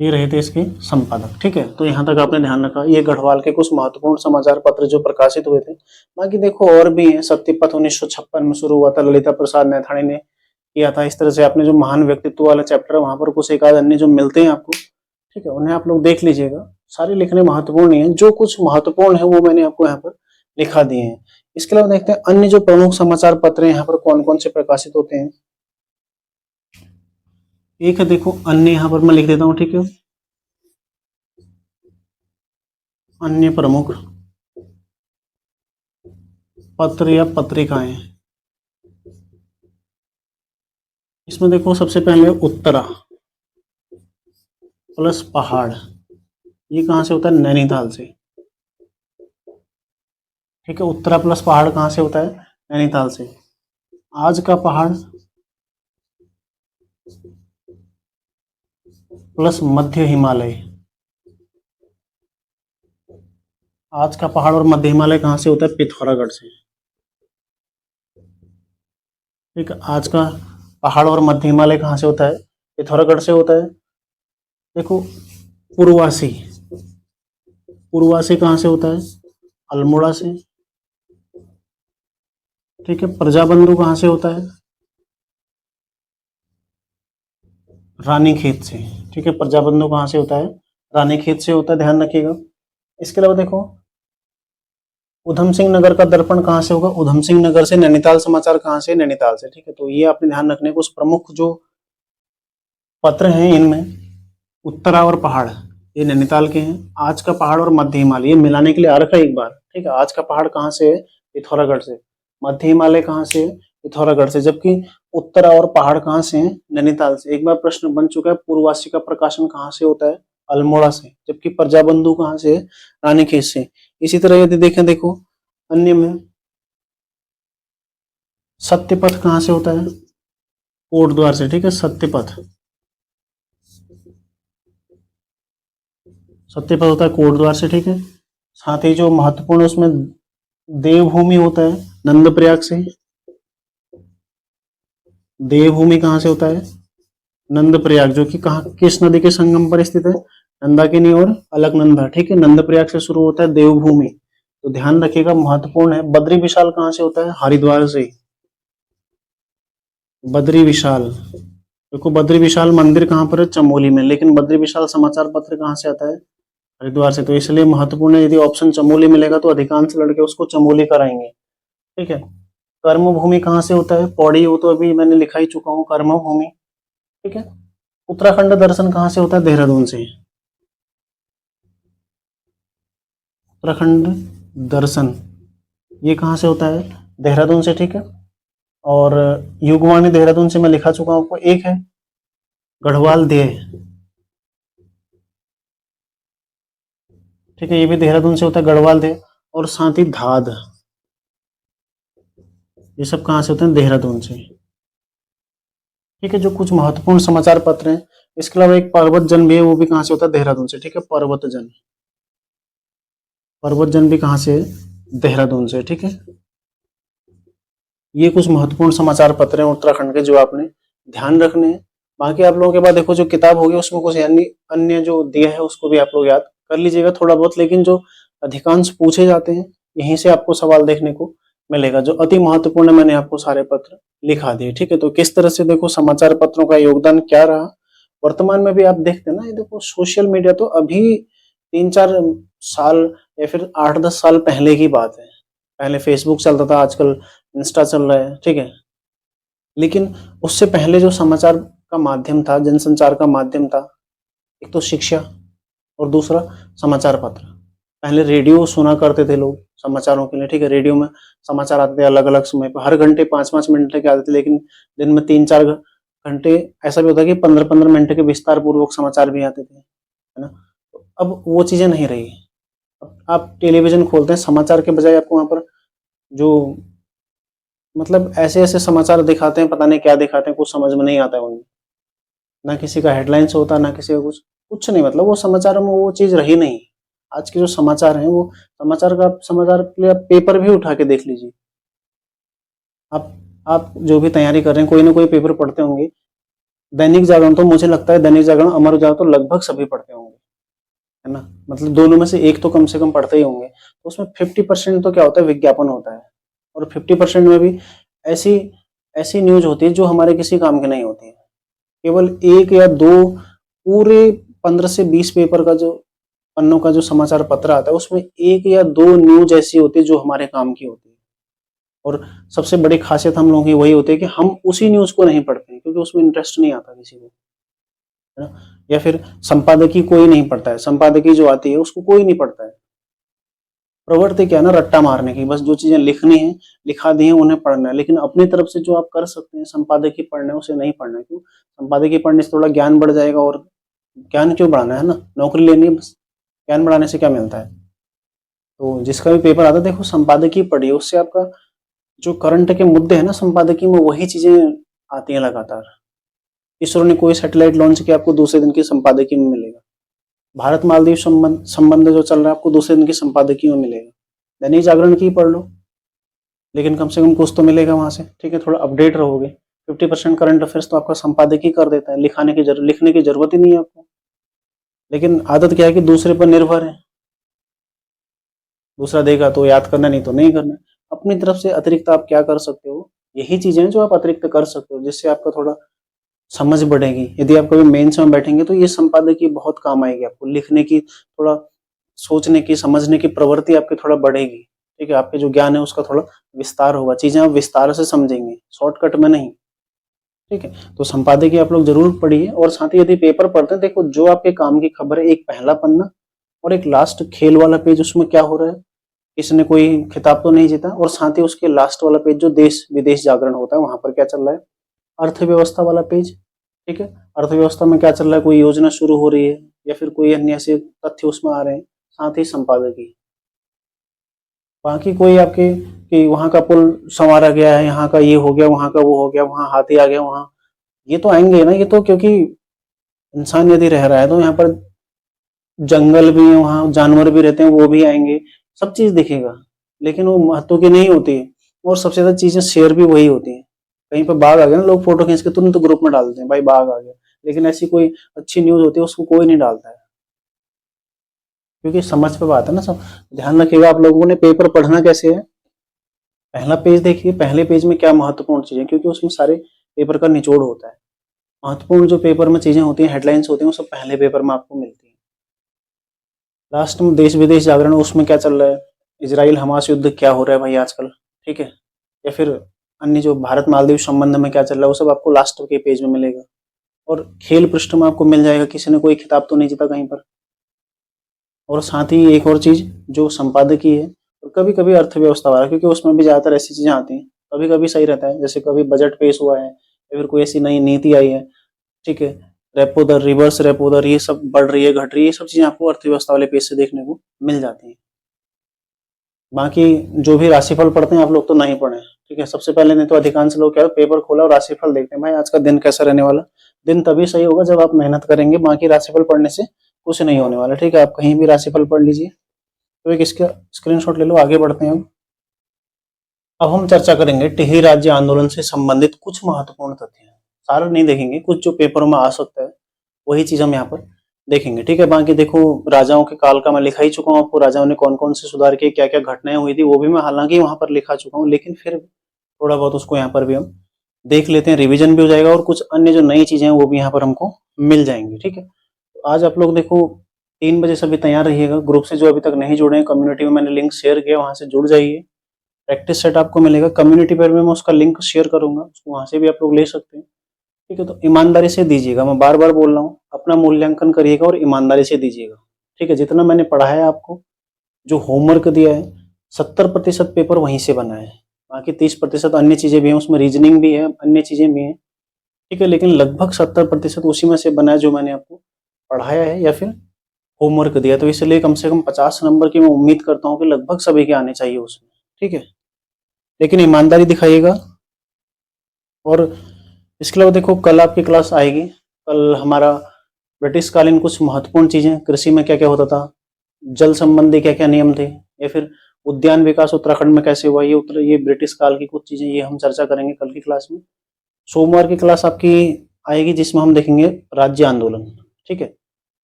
ये रहे थे इसके संपादक। ठीक है, तो यहाँ तक आपने ध्यान रखा। ये गढ़वाल के कुछ महत्वपूर्ण समाचार पत्र जो प्रकाशित हुए थे। बाकी देखो और भी है। सत्यपथ 1956 में शुरू हुआ था, ललिता प्रसाद नैथानी ने किया था। इस तरह से आपने जो महान व्यक्तित्व वाला चैप्टर है वहां पर कुछ एक आध अन्य जो मिलते हैं आपको, ठीक है, उन्हें आप लोग देख लीजिएगा। सारे लिखने महत्वपूर्ण नहीं है, जो कुछ महत्वपूर्ण है वो मैंने आपको यहाँ पर लिखा दिए हैं। इसके अलावा देखते हैं अन्य जो प्रमुख समाचार पत्र हैं यहाँ पर कौन कौन से प्रकाशित होते हैं। एक है देखो अन्य, यहाँ पर मैं लिख देता हूँ। ठीक है, अन्य प्रमुख पत्र या पत्रिकाएं। इसमें देखो सबसे पहले उत्तरा प्लस पहाड़, ये कहां से होता है? नैनीताल से। ठीक है, उत्तरा प्लस पहाड़ कहां से होता है? नैनीताल से। आज का पहाड़ प्लस मध्य हिमालय, आज का पहाड़ और मध्य हिमालय कहां से होता है? पिथौरागढ़ से। ठीक है, आज का पहाड़ और मध्य हिमालय कहां से होता है? पिथौरागढ़ से होता है। देखो पूर्वासी, पूर्वासी कहां से होता है? अल्मोड़ा से। ठीक है, प्रजाबंधु कहां से होता है? रानीखेत से। ठीक है, प्रजाबंधु कहां से होता है? रानीखेत से होता है, ध्यान रखिएगा। इसके अलावा देखो उधम सिंह नगर का दर्पण कहां से होगा? उधम सिंह नगर से। नैनीताल समाचार कहां से? नैनीताल से। ठीक है, तो ये आपने ध्यान रखने को। उस प्रमुख जो पत्र हैं इनमें उत्तरा और पहाड़ ये नैनीताल के हैं। आज का पहाड़ और मध्य हिमालय ये मिलाने के लिए आ रखा है एक बार। ठीक है, आज का पहाड़ कहां से है? पिथौरागढ़ से। मध्य हिमालय कहां से है? पिथौरागढ़ से। जबकि उत्तरा और पहाड़ कहां से हैं? नैनीताल से। एक बार प्रश्न बन चुका है। पूर्वासी का प्रकाशन कहां से होता है? अल्मोड़ा से। जबकि प्रजाबंधु कहां से है? रानीखेत से। इसी तरह यदि देखें, देखो अन्य में सत्यपथ कहां से होता है? कोटद्वार से। ठीक है, सत्यपथ, सत्यपथ होता है कोटद्वार से। ठीक है, साथ ही जो महत्वपूर्ण उसमें देवभूमि होता है नंदप्रयाग से। देवभूमि कहां से होता है? नंदप्रयाग, जो कि कहां, किस नदी के संगम पर स्थित है? नंदाकिनी और अलकनंदा। ठीक है, नंदप्रयाग से शुरू होता है देवभूमि, तो ध्यान रखिएगा महत्वपूर्ण है। बद्री विशाल कहां से होता है? हरिद्वार से। बद्री विशाल, देखो बद्री विशाल मंदिर कहां पर है? चमोली में। लेकिन बद्री विशाल समाचार पत्र कहां से आता है? हरिद्वार से। तो इसलिए महत्वपूर्ण है। यदि ऑप्शन चमोली मिलेगा तो अधिकांश लड़के उसको चमोली कराएंगे। ठीक है, कर्म भूमि कहां से होता है? पौड़ी, वो तो अभी मैंने लिखा ही चुका हूँ, कर्म भूमि। ठीक है, उत्तराखंड दर्शन कहां से होता है? देहरादून से। उत्तराखंड दर्शन ये कहां से होता है? देहरादून से। ठीक है, और युगवाणी देहरादून से मैं लिखा चुका हूं आपको। एक है गढ़वाल देह, ठीक है, ये भी देहरादून से होता है, गढ़वाल देह। और साथ ही धाद, ये सब कहां से होते हैं? देहरादून से। ठीक है, जो कुछ महत्वपूर्ण समाचार पत्र हैं। इसके अलावा एक पर्वत जन भी है, वो भी कहां से होता है? देहरादून से। ठीक है, पर्वत जन, पर्वत जन भी कहां से है? देहरादून से। ठीक है, ये कुछ महत्वपूर्ण समाचार पत्र हैं उत्तराखंड के जो आपने ध्यान रखने हैं। बाकी आप लोगों के बाद देखो जो किताब होगी उसमें कुछ अन्य अन्य जो दिया है उसको भी आप लोग याद कर लीजिएगा थोड़ा बहुत। लेकिन जो अधिकांश पूछे जाते हैं यहीं से आपको सवाल देखने को मिलेगा। जो अति महत्वपूर्ण है मैंने आपको सारे पत्र लिखा दिए। ठीक है, तो किस तरह से देखो समाचार पत्रों का योगदान क्या रहा वर्तमान में भी आप देखते हैं ना। ये देखो सोशल मीडिया तो अभी 3-4 साल या फिर 8-10 साल पहले की बात है। पहले फेसबुक चलता था, आजकल इंस्टा चल रहा है। ठीक है, लेकिन उससे पहले जो समाचार का माध्यम था, जनसंचार का माध्यम था, एक तो शिक्षा और दूसरा समाचार पत्र। पहले रेडियो सुना करते थे लोग समाचारों के लिए। ठीक है, रेडियो में समाचार आते थे अलग अलग समय पर, हर घंटे 5-5 मिनट के आते थे। लेकिन दिन में 3-4 घंटे ऐसा भी होता कि 15-15 मिनट के विस्तार पूर्वक समाचार भी आते थे, है ना। तो अब वो चीजें नहीं रही। अब आप टेलीविजन खोलते हैं, समाचार के बजाय आपको वहां पर जो मतलब ऐसे ऐसे समाचार दिखाते हैं, पता नहीं क्या दिखाते हैं, कुछ समझ में नहीं आता है उनमें। ना किसी का हेडलाइंस होता, ना किसी का कुछ नहीं। मतलब वो समाचारों में वो चीज रही नहीं। आज के जो समाचार हैं वो समाचार के लिए आप पेपर भी उठा के देख लीजिए। आप जो भी तैयारी कर रहे हैं कोई ना कोई पेपर पढ़ते होंगे। दैनिक जागरण तो मुझे लगता है, दैनिक जागरण अमर उजाला तो लगभग सभी पढ़ते होंगे, है ना। मतलब दोनों में से एक तो कम से कम पढ़ते ही होंगे। तो उसमें 50% तो क्या होता है, विज्ञापन होता है। और 50% में भी ऐसी ऐसी न्यूज होती है जो हमारे किसी काम की नहीं होती है। केवल एक या दो पूरे 15 से 20 पेपर का जो पन्नों का जो समाचार पत्र आता है, उसमें एक या दो न्यूज ऐसी होती है जो हमारे काम की होती है। और सबसे बड़ी खासियत हम लोगों की वही होती है कि हम उसी न्यूज को नहीं पढ़ते हैं, क्योंकि उसमें इंटरेस्ट नहीं आता किसी को, है ना। या फिर संपादकीय कोई नहीं पढ़ता है, संपादकीय जो आती है उसको कोई नहीं पढ़ता है। प्रवृत्ति क्या है ना, रट्टा मारने की, बस जो चीजें लिखनी है लिखा दी है उन्हें पढ़ना है। लेकिन अपनी तरफ से जो आप कर सकते हैं संपादकीय पढ़ना है, उसे नहीं पढ़ना है। क्यों? संपादकीय पढ़ने से थोड़ा ज्ञान बढ़ जाएगा। और ज्ञान क्यों बढ़ाना है ना, नौकरी लेनी है बस, ज्ञान बढ़ाने से क्या मिलता है। तो जिसका भी पेपर आता है, देखो संपादकीय पढ़िए, उससे आपका जो करंट के मुद्दे हैं ना संपादकीय में, वही चीजें आती हैं लगातार। इसरो ने कोई सैटेलाइट लॉन्च किया, आपको दूसरे दिन की संपादकीय में मिलेगा। भारत मालदीव संबंध जो चल रहा है, आपको दूसरे दिन की संपादकीय में मिलेगा। दैनिक जागरण की पढ़ लो, लेकिन कम से कम कुछ तो मिलेगा वहां से, ठीक है, थोड़ा अपडेट रहोगे। 50% करंट अफेयर्स तो आपका संपादकीय कर देता है, लिखने की जरूरत ही नहीं है आपको। लेकिन आदत क्या है कि दूसरे पर निर्भर है, दूसरा देगा तो याद करना, नहीं तो नहीं करना। अपनी तरफ से अतिरिक्त आप क्या कर सकते हो, यही चीजें हैं जो आप अतिरिक्त कर सकते हो, जिससे आपका थोड़ा समझ बढ़ेगी। यदि आप कभी मेंस में बैठेंगे तो ये संपादकीय बहुत काम आएगी आपको, लिखने की, थोड़ा सोचने की, समझने की प्रवृत्ति आपकी थोड़ा बढ़ेगी, ठीक है। आपके जो ज्ञान है उसका थोड़ा विस्तार होगा, चीजें आप विस्तार से समझेंगे, शॉर्टकट में नहीं, ठीक है। तो संपादकीय आप लोग जरूर पढ़िए। और साथ ही यदि पेपर पढ़ते हैं, देखो जो आपके काम की खबर है, एक पहला पन्ना और एक लास्ट खेल वाला पेज, उसमें क्या हो रहा है, किसने कोई खिताब तो नहीं जीता, और साथ ही उसके लास्ट वाला पेज जो देश विदेश जागरण होता है, वहां पर क्या चल रहा है, अर्थव्यवस्था वाला पेज, ठीक है। अर्थव्यवस्था में क्या चल रहा है, कोई योजना शुरू हो रही है या फिर कोई अन्य ऐसे तथ्य उसमें आ रहे हैं। साथ ही संपादकीय, बाकी कोई आपके कि वहां का पुल संवारा गया है, यहाँ का ये हो गया, वहां का वो हो गया, वहां हाथी आ गया, वहां ये तो आएंगे ना। ये तो क्योंकि इंसान यदि रह रहा है तो यहाँ पर जंगल भी है, वहां जानवर भी रहते हैं, वो भी आएंगे, सब चीज दिखेगा। लेकिन वो महत्व की नहीं होती है। और सबसे ज्यादा चीजें शेयर भी वही होती है। कहीं पर बाघ आ गया ना, लोग फोटो खींच के तुरंत ग्रुप में डालते हैं, भाई बाघ आ गया। लेकिन ऐसी कोई अच्छी न्यूज होती है उसको कोई नहीं डालता है, क्योंकि समझ पे बात है ना सब। ध्यान रखिएगा, आप लोगों ने पेपर पढ़ना कैसे है, पहला पेज देखिए, पहले पेज में क्या महत्वपूर्ण चीजें, क्योंकि उसमें सारे पेपर का निचोड़ होता है। महत्वपूर्ण जो पेपर में चीजें होती हैं, हेडलाइंस होती हैं, वो सब पहले पेपर में आपको मिलती है। लास्ट में देश विदेश जागरण, उसमें क्या चल रहा है, इजराइल हमास युद्ध क्या हो रहा है भाई आजकल, ठीक है। या फिर अन्य जो भारत मालदीव संबंध में क्या चल रहा है, वो सब आपको लास्ट के पेज में मिलेगा। और खेल पृष्ठ में आपको मिल जाएगा, किसी ने कोई खिताब तो नहीं जीता कहीं पर। और साथ ही एक और चीज जो संपादकीय है, और कभी कभी अर्थव्यवस्था वाला, क्योंकि उसमें भी ज्यादातर ऐसी चीजें आती हैं। कभी कभी सही रहता है, जैसे कभी बजट पेश हुआ है या फिर कोई ऐसी नई नीति आई है, ठीक है, रेपो दर, रिवर्स रेपो दर, ये सब बढ़ रही है, घट रही है, ये सब चीजें आपको अर्थव्यवस्था वाले पेज से देखने को मिल जाती हैं। बाकी जो भी राशिफल पढ़ते हैं आप लोग तो नहीं पढ़े, ठीक है। सबसे पहले नहीं तो अधिकांश लोग क्या है, पेपर खोला और राशिफल देखते हैं, भाई आज का दिन कैसा रहने वाला। दिन तभी सही होगा जब आप मेहनत करेंगे, बाकी राशिफल पढ़ने से कुछ नहीं होने वाला, ठीक है। आप कहीं भी राशिफल पढ़ लीजिए। तो एक इसका स्क्रीनशॉट ले लो, आगे बढ़ते हैं। अब हम चर्चा करेंगे टिहरी राज्य आंदोलन से संबंधित कुछ महत्वपूर्ण तथ्य। सारा नहीं देखेंगे, कुछ जो पेपरों में आ सकता है वही चीज हम यहाँ पर देखेंगे, ठीक है। बाकी देखो, राजाओं के काल का मैं लिखा ही चुका हूँ आपको, राजाओं ने कौन कौन से सुधार किए, क्या क्या घटनाएं हुई थी, वो भी मैं हालांकि वहां पर लिखा चुका हूँ, लेकिन फिर थोड़ा बहुत उसको यहाँ पर भी हम देख लेते हैं, रिविजन भी हो जाएगा, और कुछ अन्य जो नई चीजें हैं वो भी यहाँ पर हमको मिल जाएंगी, ठीक है। तो आज आप लोग देखो 3 बजे सभी तैयार रहिएगा। ग्रुप से जो अभी तक नहीं जुड़े हैं, कम्युनिटी में मैंने लिंक शेयर किया, वहां से जुड़ जाइए। प्रैक्टिस सेट आपको मिलेगा कम्युनिटी पर में, मैं उसका लिंक शेयर करूंगा, उसको वहां से भी आप लोग ले सकते हैं, ठीक है। तो ईमानदारी से दीजिएगा, मैं बार बार बोल रहा हूँ, अपना मूल्यांकन करिएगा और ईमानदारी से दीजिएगा, ठीक है। जितना मैंने पढ़ाया आपको, जो होमवर्क दिया है, 70% पेपर वहीं से बना है। बाकी 30% अन्य चीजें भी हैं, उसमें रीजनिंग भी है, अन्य चीजें भी हैं, ठीक है। लेकिन लगभग 70% उसी में से बना है जो मैंने आपको पढ़ाया है या फिर होमवर्क दिया। तो इसलिए कम से कम 50 नंबर की मैं उम्मीद करता हूँ कि लगभग सभी के आने चाहिए उसमें, ठीक है। लेकिन ईमानदारी दिखाइएगा। और इसके अलावा देखो, कल आपकी क्लास आएगी। कल हमारा ब्रिटिश कालीन कुछ महत्वपूर्ण चीजें, कृषि में क्या क्या होता था, जल संबंधी क्या क्या नियम थे, या फिर उद्यान विकास उत्तराखंड में कैसे हुआ, ये ब्रिटिश काल की कुछ चीजें, ये हम चर्चा करेंगे कल की क्लास में। सोमवार की क्लास आपकी आएगी जिसमें हम देखेंगे राज्य आंदोलन। ठीक है,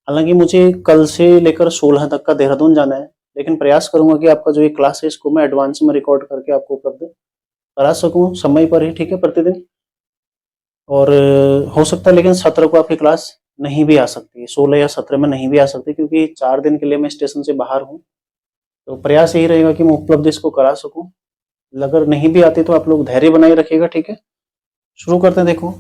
हालांकि मुझे कल से लेकर 16 तक का देहरादून जाना है, लेकिन प्रयास करूंगा कि आपका जो ये क्लास है इसको मैं एडवांस में रिकॉर्ड करके आपको उपलब्ध करा सकूं समय पर ही। ठीक है, प्रतिदिन। और हो सकता है लेकिन 17 को आपकी क्लास नहीं भी आ सकती है, 16 या 17 में नहीं भी आ सकती, क्योंकि 4 दिन के लिए मैं स्टेशन से बाहर हूँ। तो प्रयास यही रहेगा कि मैं उपलब्ध इसको करा सकूं। अगर नहीं भी आती तो आप लोग धैर्य बनाए रखिएगा। ठीक है, शुरू करते हैं। देखो,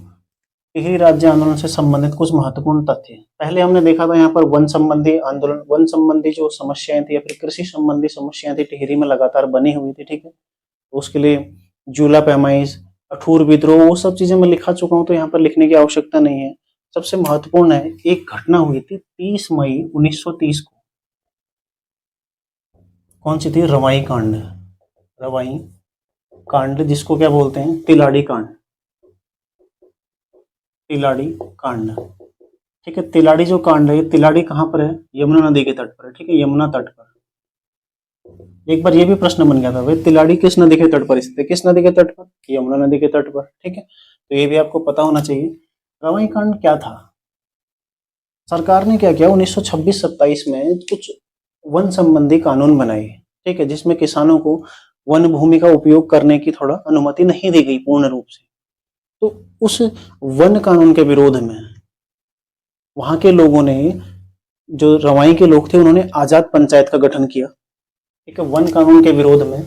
यही राज्य आंदोलन से संबंधित कुछ महत्वपूर्ण तथ्य। पहले हमने देखा था यहाँ पर वन संबंधी आंदोलन, वन संबंधी जो समस्याएं थी या फिर कृषि संबंधी समस्याएं थी टिहरी में लगातार बनी हुई थी। ठीक है, तो उसके लिए जूला पैमाइश, अठूर विद्रोह, वो सब चीजें मैं लिखा चुका हूं, तो यहाँ पर लिखने की आवश्यकता नहीं है। सबसे महत्वपूर्ण है, एक घटना हुई थी 30 मई 1930 को। कौन सी थी? रवाई कांड। रवाई कांड, जिसको क्या बोलते हैं? तिलाड़ी कांड। तिलाड़ी कांड। ठीक है, तिलाड़ी जो कांड है, तिलाड़ी कहाँ पर है? यमुना नदी के तट पर है। ठीक है, यमुना तट पर। एक बार ये भी प्रश्न बन गया था, भाई तिलाड़ी किस नदी के तट पर स्थित है? किस नदी के तट पर? यमुना नदी के तट पर। ठीक है, तो ये भी आपको पता होना चाहिए। रवाई कांड क्या था? सरकार ने क्या किया, 1926-27 में कुछ वन संबंधी कानून बनाए। ठीक है, जिसमें किसानों को वन भूमि का उपयोग करने की थोड़ा अनुमति नहीं दी गई पूर्ण रूप से। तो उस वन कानून के विरोध में वहां के लोगों ने, जो रवाई के लोग थे, उन्होंने आजाद पंचायत का गठन किया। ठीक है, वन कानून के विरोध में।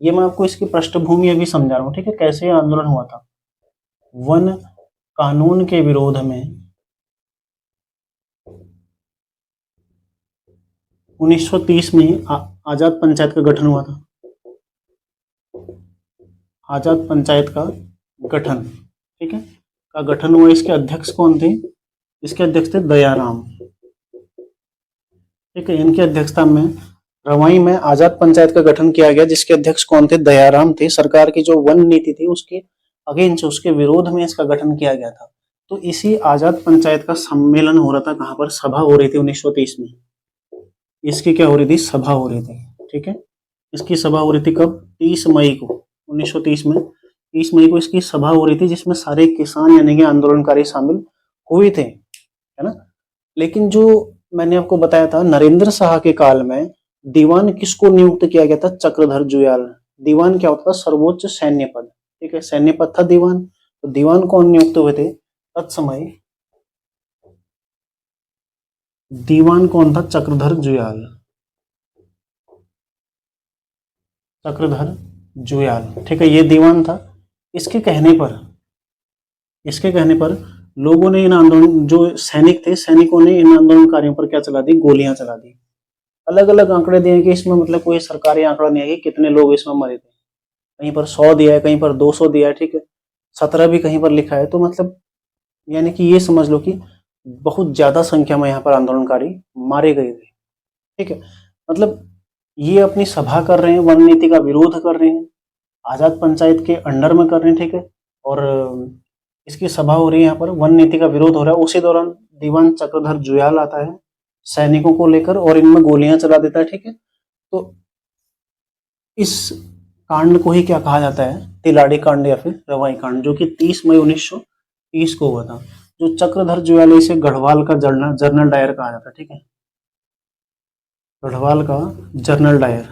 ये मैं आपको इसकी पृष्ठभूमि अभी समझा रहा हूँ। ठीक है, कैसे आंदोलन हुआ था। वन कानून के विरोध में 1930 में आजाद पंचायत का गठन हुआ था। आजाद पंचायत का गठन, ठीक है, का गठन हुआ। इसके अध्यक्ष कौन थे? इसके अध्यक्ष थे दयाराम। ठीक है, इनकी अध्यक्षता में रवाई में आजाद पंचायत का गठन किया गया, जिसके अध्यक्ष कौन थे? दयाराम थे। सरकार की जो वन नीति थी उसके अगेंस्ट, उसके विरोध में इसका गठन किया गया था। तो इसी आजाद पंचायत का सम्मेलन हो रहा था। कहां पर? सभा हो रही थी 1930 में। इसकी क्या हो रही थी? सभा हो रही थी। ठीक है, इसकी सभा हो रही थी कब? 30 मई को 1930 में। 30 मई को इसकी सभा हो रही थी, जिसमें सारे किसान यानी कि आंदोलनकारी शामिल हुए थे, है ना। लेकिन जो मैंने आपको बताया था, नरेंद्र शाह के काल में दीवान किसको नियुक्त किया गया था? चक्रधर जुयाल। दीवान क्या होता था? सर्वोच्च सैन्य पद। ठीक है, सैन्य पद था दीवान। तो दीवान कौन नियुक्त हुए थे तत्समय? दीवान कौन था? चक्रधर जुयाल। चक्रधर जुयाल। ठीक है, ये दीवान था। इसके कहने पर लोगों ने इन आंदोलन, जो सैनिक थे, सैनिकों ने इन आंदोलनकारियों पर क्या चला दी? गोलियां चला दी। अलग अलग आंकड़े दिए कि इसमें, मतलब कोई सरकारी आंकड़ा नहीं है कि कितने लोग इसमें मरे थे। कहीं पर 100 दिया है, कहीं पर 200 दिया है। ठीक है, 17 भी कहीं पर लिखा है। तो मतलब यानी कि ये समझ लो कि बहुत ज्यादा संख्या में यहाँ पर आंदोलनकारी मारे गए थे। ठीक है, मतलब ये अपनी सभा कर रहे हैं, वन नीति का विरोध कर रहे हैं, आजाद पंचायत के अंडर में कर रहे हैं। ठीक है, और इसकी सभा हो रही है, यहाँ पर वन नीति का विरोध हो रहा है। उसी दौरान दीवान चक्रधर जुयाल आता है सैनिकों को लेकर और इनमें गोलियां चला देता है। ठीक है, तो इस कांड को ही क्या कहा जाता है? तिलाड़ी कांड या फिर रवाई कांड, जो कि 30 मई 1930 को हुआ था। जो चक्रधर जुयाल, इसे गढ़वाल का जर्नल डायर कहा जाता है। ठीक है, गढ़वाल का जर्नल डायर।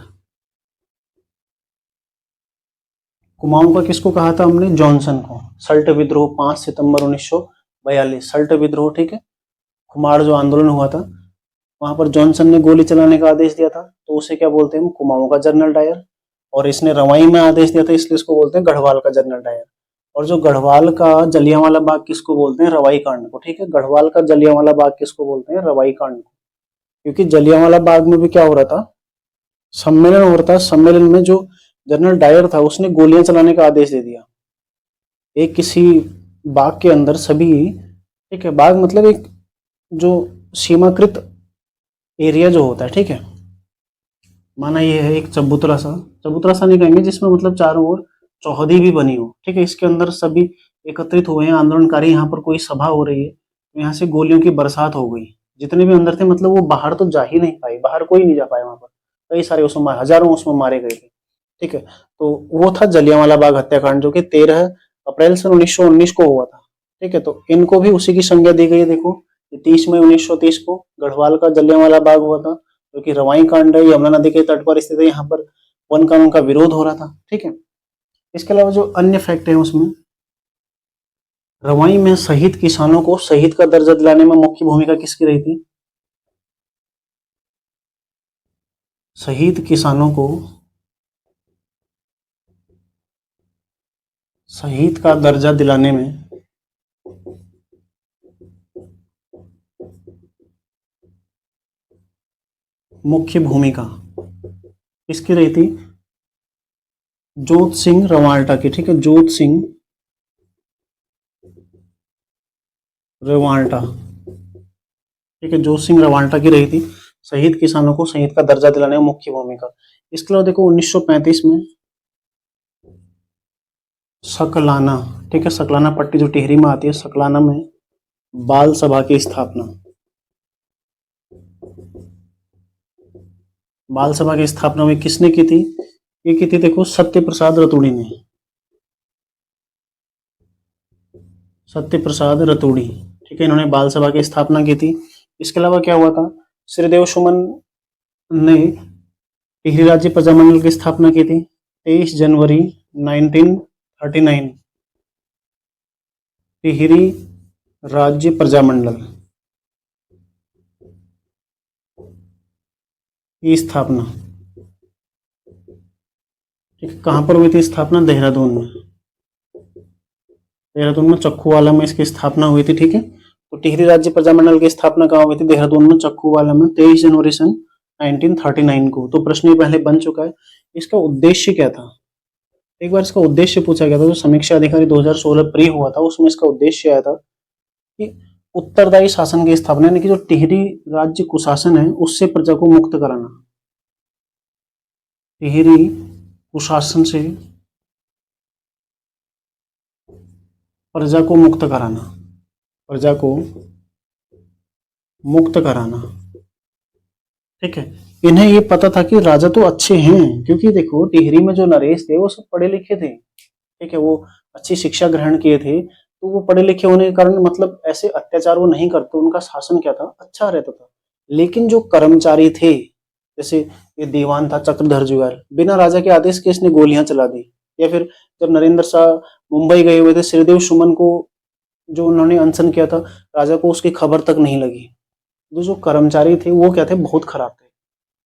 कुमाऊं का किसको कहा था हमने? जॉनसन को। सल्ट विद्रोह 5 सितंबर 1942, सल्ट विद्रोह। ठीक है, कुमाड़ जो आंदोलन हुआ था, वहां पर जॉनसन ने गोली चलाने का आदेश दिया था, तो उसे क्या बोलते हैं? कुमाऊं का जर्नल डायर। और इसने रवाई में आदेश दिया था, इसलिए इसको बोलते हैं गढ़वाल का जर्नल डायर। और जो गढ़वाल का जलियांवाला बाग किसको बोलते हैं? रवाई कांड को। ठीक है, गढ़वाल का जलियांवाला बाग किसको बोलते हैं? रवाई कांड को। क्योंकि जलियांवाला बाग में भी क्या हो रहा था? सम्मेलन हो रहा था। सम्मेलन में जो जनरल डायर था, उसने गोलियां चलाने का आदेश दे दिया। एक किसी बाग के अंदर सभी, ठीक है, बाग मतलब एक जो सीमाकृत एरिया जो होता है, ठीक है, माना ये है एक चबूतरा सा नहीं कहेंगे, जिसमें मतलब चारों ओर चौहदी भी बनी हो। ठीक है, इसके अंदर सभी एकत्रित हुए हैं आंदोलनकारी। यहाँ पर कोई सभा हो रही है, यहाँ से गोलियों की बरसात हो गई। जितने भी अंदर थे, मतलब वो बाहर तो जा ही नहीं पाए, बाहर कोई नहीं जा पाया। वहां पर कई सारे उसमें हजारों उसमें मारे गए थे। ठीक है, तो वो था जलियांवाला बाग हत्याकांड, जो कि 13 अप्रैल सन 1919 को हुआ था। ठीक है, तो इनको भी उसी की संज्ञा दी गई है। देखो 30 मई 1930 को गढ़वाल का जलियांवाला बाग हुआ था, जो कि रवाई कांड है, यमुना नदी के तट पर स्थित है। यहाँ पर वन कानून का विरोध हो रहा था। ठीक है, इसके अलावा जो अन्य फैक्ट है उसमें रवाई में शहीद किसानों को शहीद का दर्जा दिलाने में मुख्य भूमिका किसकी रही थी? शहीद किसानों को शहीद का दर्जा दिलाने में मुख्य भूमिका किसकी रही थी? जोत सिंह रवाल्टा की। ठीक है, जोत सिंह रवाल्टा। ठीक है, जोत सिंह रवाल्टा की रही थी शहीद किसानों को शहीद का दर्जा दिलाने में मुख्य भूमिका। इसके अलावा देखो 1935 में सकलाना, ठीक है, सकलाना पट्टी जो टिहरी में आती है, सकलाना में बाल सभा की स्थापना। बाल सभा की स्थापना में किसने की थी? ये की थी देखो सत्य प्रसाद रतूड़ी ने। सत्य प्रसाद रतूड़ी। ठीक है, इन्होंने बाल सभा की स्थापना की थी। इसके अलावा क्या हुआ था? श्रीदेव सुमन ने टिहरी राज्य प्रजामंडल की स्थापना की थी 23 जनवरी 1939। टिहरी राज्य प्रजामंडल की स्थापना, ठीक, कहां पर हुई थी स्थापना? देहरादून में। देहरादून में चक्खूवाला में इसकी स्थापना हुई थी। ठीक है, तो टिहरी राज्य प्रजामंडल की स्थापना कहाँ हुई थी? देहरादून में चक्खूवाला में 23 जनवरी सन 1939 को। तो प्रश्न ये पहले बन चुका है। इसका उद्देश्य क्या था? एक बार इसका उद्देश्य पूछा गया था, जो समीक्षा अधिकारी 2016 प्री हुआ था, उसमें इसका उद्देश्य आया था कि उत्तरदायी शासन की स्थापना, यानी कि जो टिहरी राज्य कुशासन है उससे प्रजा को मुक्त कराना। टिहरी कुशासन से प्रजा को मुक्त कराना, प्रजा को मुक्त कराना। ठीक है, इन्हें ये पता था कि राजा तो अच्छे हैं, क्योंकि देखो टिहरी में जो नरेश थे वो सब पढ़े लिखे थे। ठीक है, वो अच्छी शिक्षा ग्रहण किए थे, तो वो पढ़े लिखे होने के कारण मतलब ऐसे अत्याचार वो नहीं करते, उनका शासन क्या था? अच्छा रहता था। लेकिन जो कर्मचारी थे, जैसे ये दीवान था चक्रधर जुआल, बिना राजा के आदेश के इसने गोलियां चला दी। या फिर जब नरेंद्र शाह मुंबई गए हुए थे, श्रीदेव सुमन को जो उन्होंने अनशन किया था, राजा को उसकी खबर तक नहीं लगी। जो कर्मचारी थे वो क्या थे? बहुत खराब थे।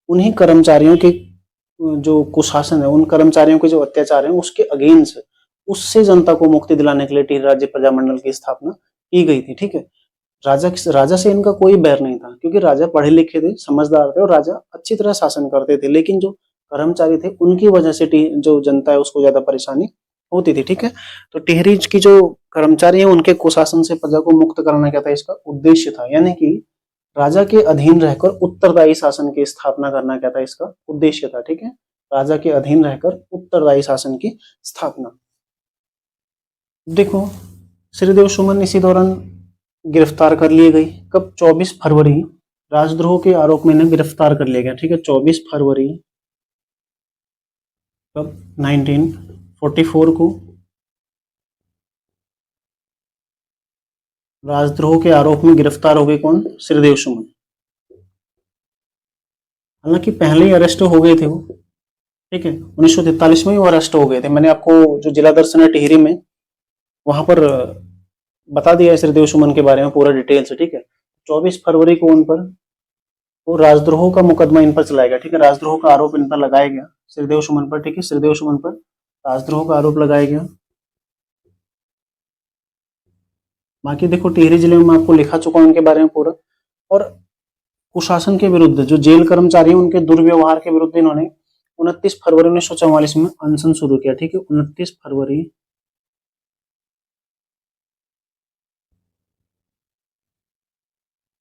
उन्हीं कर्मचारियों के जो कुशासन है, उन कर्मचारियों के जो अत्याचार है उसके अगेंस्ट, उससे जनता को मुक्ति दिलाने के लिए टिहरी राज्य प्रजामंडल की स्थापना की गई थी। ठीक है, राजा से इनका कोई बैर नहीं था, क्योंकि राजा पढ़े लिखे थे, समझदार थे और राजा अच्छी तरह शासन करते थे। लेकिन जो कर्मचारी थे उनकी वजह से जो जनता है उसको ज्यादा परेशानी होती थी। ठीक है, तो टिहरी की जो कर्मचारी है उनके कुशासन से प्रजा को मुक्त कराना क्या था? इसका उद्देश्य था, यानी कि राजा के अधीन रहकर उत्तरदायी शासन की स्थापना करना क्या था? इसका उद्देश्य था। ठीक है, राजा के अधीन रहकर उत्तरदायी शासन की स्थापना। देखो श्रीदेव सुमन इसी दौरान गिरफ्तार कर लिए गई। कब? 24 फरवरी, राजद्रोह के आरोप में इन्हें गिरफ्तार कर लिया गया। ठीक है, 24 फरवरी कब? 1944 को राजद्रोह के आरोप में गिरफ्तार हो गए। कौन? श्रीदेव सुमन। हालांकि पहले ही अरेस्ट हो गए थे वो। ठीक है, 1943 में ही वो अरेस्ट हो गए थे। मैंने आपको जो जिला दर्शन है टिहरी में, वहां पर बता दिया है श्रीदेव सुमन के बारे में पूरा डिटेल से। ठीक है, 24 फरवरी को उन पर वो राजद्रोह का मुकदमा इन पर चलाया गया। ठीक है, राजद्रोह का आरोप इन पर लगाया गया, श्रीदेव सुमन पर। ठीक है, श्रीदेव सुमन पर राजद्रोह का आरोप लगाया गया। बाकी देखो टिहरी जिले में मैं आपको लिखा चुका हूं उनके बारे में पूरा। और कुशासन के विरुद्ध जो जेल कर्मचारी हैं उनके दुर्व्यवहार के विरुद्ध इन्होंने 29 फरवरी 1944 में अनशन शुरू किया। ठीक है, 29 फरवरी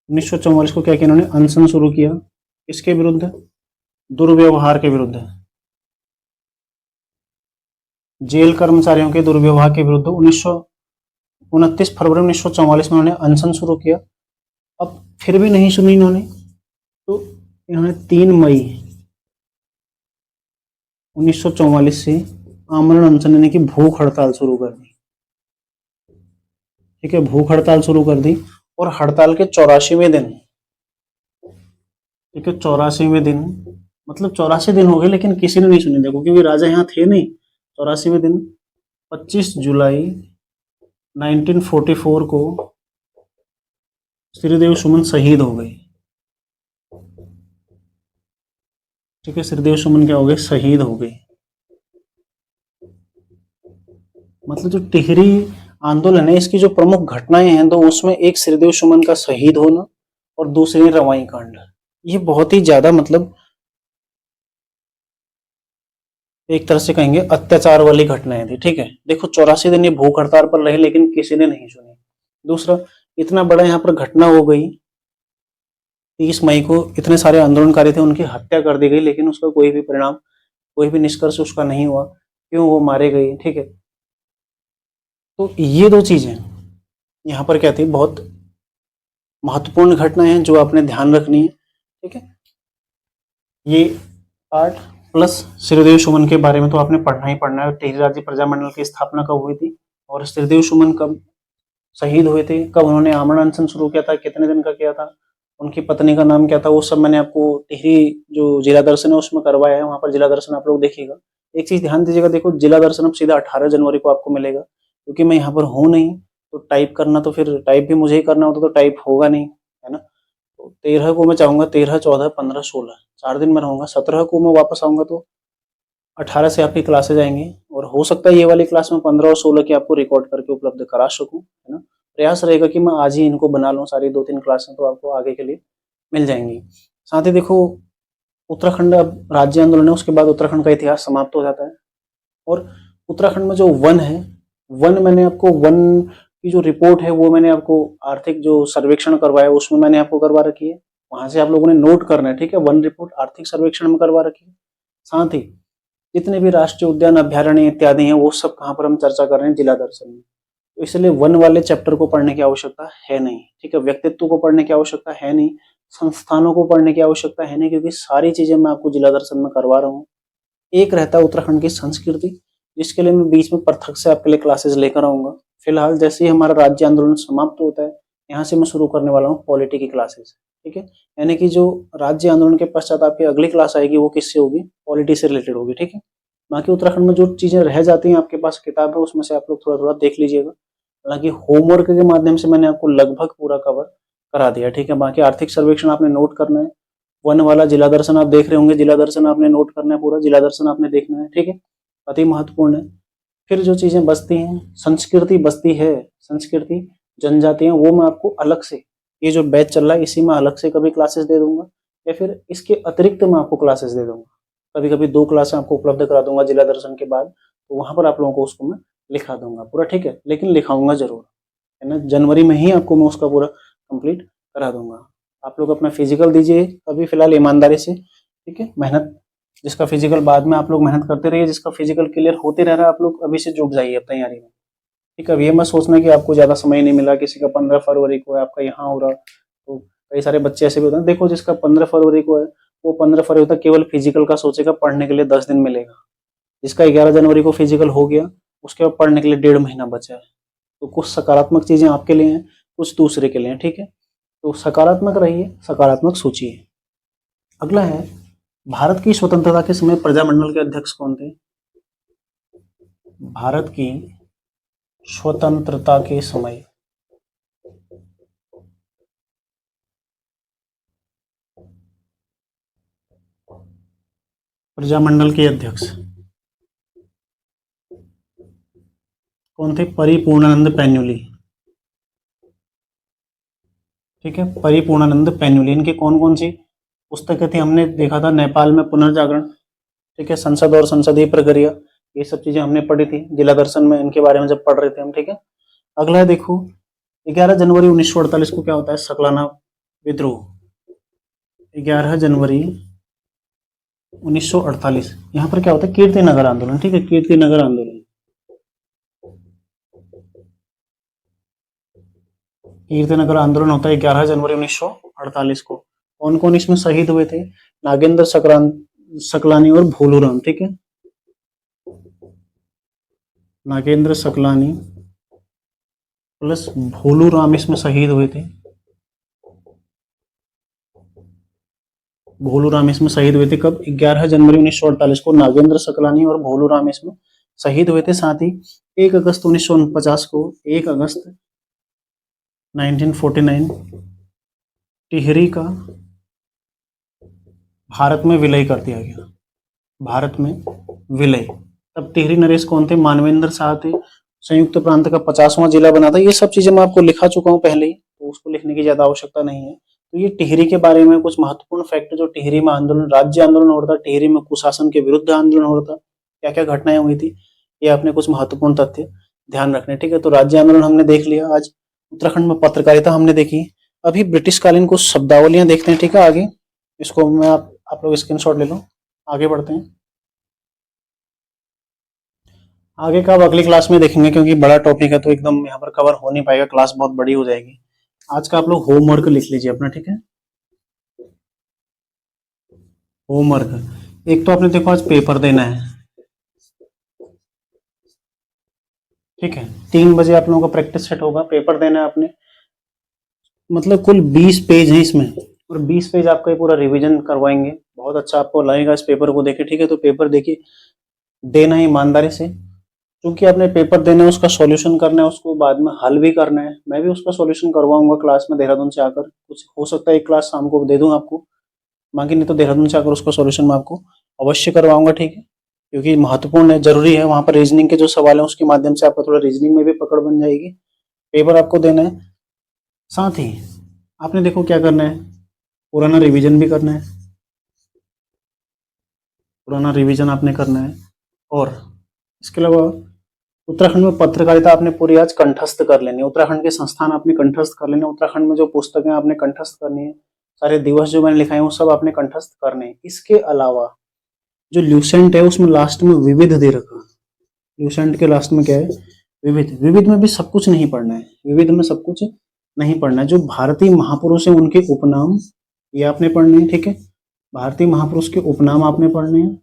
1944 को क्या किया इन्होंने? अनशन शुरू किया। इसके विरुद्ध? दुर्व्यवहार के विरुद्ध, जेल कर्मचारियों के दुर्व्यवहार के विरुद्ध 29 फरवरी 1944 में उन्होंने अनशन शुरू किया। अब फिर भी नहीं सुनी इन्होंने, तो इन्होंने 3 मई 1944 से आमरण अनशन यानी कि भूख हड़ताल शुरू कर दी। ठीक है, भूख हड़ताल शुरू कर दी और हड़ताल के 84वें दिन, ठीक है, 84वें दिन, मतलब 84 दिन हो गए लेकिन किसी ने नहीं सुनी, देखो क्योंकि राजा यहाँ थे नहीं। 84वें दिन 25 जुलाई 1944 को श्रीदेव सुमन शहीद हो गई। ठीक है, श्रीदेव सुमन क्या हो गए, शहीद हो गई। मतलब जो टिहरी आंदोलन है इसकी जो प्रमुख घटनाएं हैं तो उसमें एक श्रीदेव सुमन का शहीद होना और दूसरी रवाई कांड। ये बहुत ही ज्यादा मतलब एक तरह से कहेंगे अत्याचार वाली घटनाएं थी। ठीक है, देखो 84 दिन ये भूख हड़ताल पर रहे लेकिन किसी ने नहीं सुनी। दूसरा, इतना बड़ा यहाँ पर घटना हो गई, 30 मई को इतने सारे आंदोलनकारी थे उनकी हत्या कर दी गई लेकिन उसका कोई भी परिणाम, कोई भी निष्कर्ष उसका नहीं हुआ, क्यों, वो मारे गए। ठीक है, तो ये दो चीजें यहाँ पर क्या थी, बहुत महत्वपूर्ण घटनाएं हैं जो आपने ध्यान रखनी है। ठीक है, ये पार्ट प्लस श्रीदेव सुमन के बारे में तो आपने पढ़ना ही पढ़ना है। टिहरी राज्य प्रजामंडल की स्थापना कब हुई थी और श्रीदेव सुमन कब शहीद हुए थे, कब उन्होंने आमरण अनशन शुरू किया था, कितने दिन का किया था, उनकी पत्नी का नाम क्या था, वो सब मैंने आपको टिहरी जो जिला दर्शन है उसमें करवाया है। वहां पर जिला दर्शन आप लोग देखिएगा। एक चीज ध्यान दीजिएगा, देखो जिला दर्शन अब सीधा 18 जनवरी को आपको मिलेगा, क्योंकि मैं यहाँ पर हूँ नहीं तो टाइप करना, तो फिर टाइप भी मुझे ही करना होता तो टाइप होगा नहीं, है ना। तो 13 को मैं चाहूंगा, 13, 14, 15, 16 4 दिन में रहूंगा। 17 को मैं वापस आऊंगा तो 18 से आपकी क्लासेज आएंगी और हो सकता है ये वाली क्लास में 15 और 16 की आपको रिकॉर्ड करके उपलब्ध करा सकूं, है ना। प्रयास रहेगा कि मैं आज ही इनको बना लूं सारी 2-3 क्लासें, तो आपको आगे के लिए मिल जाएंगी। साथ ही देखो उत्तराखंड अब राज्य आंदोलन है, उसके बाद उत्तराखंड का इतिहास समाप्त हो जाता है और उत्तराखंड में जो वन है, वन मैंने आपको वन की जो रिपोर्ट है वो मैंने आपको आर्थिक जो सर्वेक्षण करवाया उसमें मैंने आपको करवा रखी है, वहां से आप लोगों ने नोट करना है। ठीक है, वन रिपोर्ट आर्थिक सर्वेक्षण में करवा रखी है। साथ ही जितने भी राष्ट्रीय उद्यान, अभ्यारण्य इत्यादि हैं वो सब कहाँ पर हम चर्चा कर रहे हैं, जिला दर्शन में। तो इसलिए वन वाले चैप्टर को पढ़ने की आवश्यकता है नहीं। ठीक है, व्यक्तित्व को पढ़ने की आवश्यकता है नहीं, संस्थानों को पढ़ने की आवश्यकता है नहीं, क्योंकि सारी चीजें मैं आपको जिला दर्शन में करवा रहा हूँ। एक रहता है उत्तराखंड की संस्कृति, जिसके लिए मैं बीच में पृथक से आपके लिए क्लासेस लेकर आऊंगा। फिलहाल जैसे ही हमारा राज्य आंदोलन समाप्त होता है, यहाँ से मैं शुरू करने वाला हूँ पॉलिटी की क्लासेस। ठीक है, यानी कि जो राज्य आंदोलन के पश्चात आपकी अगली क्लास आएगी वो किससे होगी, पॉलिटी से रिलेटेड होगी। ठीक है, बाकी उत्तराखंड में जो चीजें रह जाती हैं आपके पास किताब है उसमें से आप लोग थोड़ा थोड़ा देख लीजिएगा। हालांकि होमवर्क के माध्यम से मैंने आपको लगभग पूरा कवर करा दिया। ठीक है, बाकी आर्थिक सर्वेक्षण आपने नोट करना है, वन वाला जिला दर्शन आप देख रहे होंगे, जिला दर्शन आपने नोट करना है, पूरा जिला दर्शन आपने देखना है। ठीक है, अति महत्वपूर्ण है। फिर जो चीजें बचती हैं, संस्कृति बचती है, संस्कृति जनजातियां, वो मैं आपको अलग से, ये जो बैच चल रहा है इसी में अलग से कभी क्लासेस दे दूंगा, या फिर इसके अतिरिक्त मैं आपको क्लासेस दे दूंगा। कभी कभी 2 क्लासें आपको उपलब्ध करा दूंगा जिला दर्शन के बाद, तो वहां पर आप लोगों को उसको मैं लिखा दूंगा पूरा। ठीक है, लेकिन लिखाऊंगा जरूर, है ना। जनवरी में ही आपको मैं उसका पूरा कंप्लीट करा दूंगा। आप लोग अपना फिजिकल दीजिए अभी फिलहाल ईमानदारी से। ठीक है, मेहनत, जिसका फिजिकल बाद में आप लोग मेहनत करते रहिए, जिसका फिजिकल क्लियर होते रह रहा है आप लोग अभी से जुट जाइए अब तैयारी में। ठीक है, अब ये मत सोचना कि आपको ज्यादा समय नहीं मिला, किसी का 15 फरवरी को है, आपका यहाँ हो रहा, तो कई सारे बच्चे ऐसे भी होते हैं। देखो जिसका 15 फरवरी को है वो 15 फरवरी तक केवल फिजिकल का सोचेगा, पढ़ने के लिए 10 दिन मिलेगा। जिसका 11 जनवरी को फिजिकल हो गया उसके बाद पढ़ने के लिए 1.5 महीना बचा है। तो कुछ सकारात्मक चीजें आपके लिए हैं, कुछ दूसरे के लिए हैं। ठीक है, तो सकारात्मक रहिए, सकारात्मक सोचिए। अगला है, भारत की स्वतंत्रता के समय प्रजामंडल के अध्यक्ष कौन थे। भारत की स्वतंत्रता के समय प्रजामंडल के अध्यक्ष कौन थे, परिपूर्णानंद पैन्युली। ठीक है, परिपूर्णानंद पैन्युली। इनकी कौन कौन सी पुस्तकें थी हमने देखा था, नेपाल में पुनर्जागरण, ठीक है, संसद और संसदीय प्रक्रिया, ये सब चीजें हमने पढ़ी थी जिला दर्शन में इनके बारे में जब पढ़ रहे थे हम। ठीक है, अगला है देखो 11 जनवरी 1948 को क्या होता है, सकलाना विद्रोह। 11 जनवरी 1948 यहाँ पर क्या होता है, कीर्ति नगर आंदोलन। ठीक है, कीर्ति नगर आंदोलन, कीर्ति नगर आंदोलन होता है 11 जनवरी 1948 को। कौन कौन इसमें शहीद हुए थे, नागेंद्र सकलानी और भोलूराम। ठीक है, नागेंद्र सकलानी प्लस भोलू राम इसमें शहीद हुए थे। भोलू राम इसमें शहीद हुए थे कब? 11 जनवरी 1948 को नागेंद्र सकलानी और भोलू राम इसमें शहीद हुए थे। साथ ही 1 अगस्त 1949 को 1 अगस्त 1949 टिहरी का भारत में विलय कर दिया गया। भारत में विलय। तब टिहरी नरेश कौन थे? मानवेंद्र शाह थे। संयुक्त प्रांत का 50वां जिला बना था। ये सब चीजें मैं आपको लिखा चुका हूं पहले ही, तो उसको लिखने की ज्यादा आवश्यकता नहीं है। तो ये टिहरी के बारे में कुछ महत्वपूर्ण फैक्ट, जो टिहरी में आंदोलन, राज्य आंदोलन हो रहा था, टिहरी में कुशासन के विरुद्ध आंदोलन हो रहा था, क्या क्या घटनाएं हुई थी, ये आपने कुछ महत्वपूर्ण तथ्य ध्यान रखने। ठीक है, तो राज्य आंदोलन हमने देख लिया। आज उत्तराखंड में पत्रकारिता हमने देखी। अभी ब्रिटिश कालीन कुछ शब्दावलियां देखते हैं। ठीक है, आगे इसको मैं आप लोग स्क्रीनशॉट ले लो। आगे बढ़ते हैं। आगे का अब अगली क्लास में देखेंगे, क्योंकि बड़ा टॉपिक है तो एकदम यहाँ पर कवर हो नहीं पाएगा, क्लास बहुत बड़ी हो जाएगी। आज का आप लोग होमवर्क लिख लीजिए अपना। ठीक है, होमवर्क एक तो आपने देखो आज पेपर देना है। ठीक है, 3 बजे आप लोगों का प्रैक्टिस सेट होगा, पेपर देना है आपने। मतलब कुल 20 पेज है इसमें, और 20 पेज आपका ये पूरा रिवीजन करवाएंगे। बहुत अच्छा आपको लगेगा इस पेपर को देखे। ठीक है, तो पेपर देखिए, देना है ईमानदारी से, क्योंकि आपने पेपर देना है, उसका सॉल्यूशन करना है, उसको बाद में हल भी करना है। मैं भी उसका सॉल्यूशन करवाऊंगा क्लास में देहरादून से आकर। कुछ हो सकता है एक क्लास शाम को दे दूं आपको, बाकी नहीं तो देहरादून से आकर उसका सॉल्यूशन मैं आपको अवश्य करवाऊंगा। ठीक है, क्योंकि महत्वपूर्ण है, जरूरी है। वहां पर रीजनिंग के जो सवाल है उसके माध्यम से आपका थोड़ा रीजनिंग में भी पकड़ बन जाएगी। पेपर आपको देना है, साथ ही आपने देखो क्या करना है, पुराना रिवीजन भी करना है। पुराना रिवीजन आपने करना है, और इसके अलावा उत्तराखंड में पत्रकारिता आपने पूरी आज कंठस्थ कर लेनी है। उत्तराखंड के संस्थान आपने कंठस्थ कर लेने। उत्तराखंड में जो पुस्तकें आपने कंठस्थ करनी है, सारे दिवस जो मैंने लिखाए हैं वो सब आपने कंठस्थ करने हैं। इसके अलावा जो ल्यूसेंट है उसमें लास्ट में विविध दे रखा। ल्यूसेंट के लास्ट में क्या है? विविध। विविध में भी सब कुछ नहीं पढ़ना है, विविध में सब कुछ नहीं पढ़ना है। जो भारतीय महापुरुष है उनके उपनाम ये आपने पढ़ने हैं। ठीक है, भारतीय महापुरुष के उपनाम आपने पढ़ने हैं।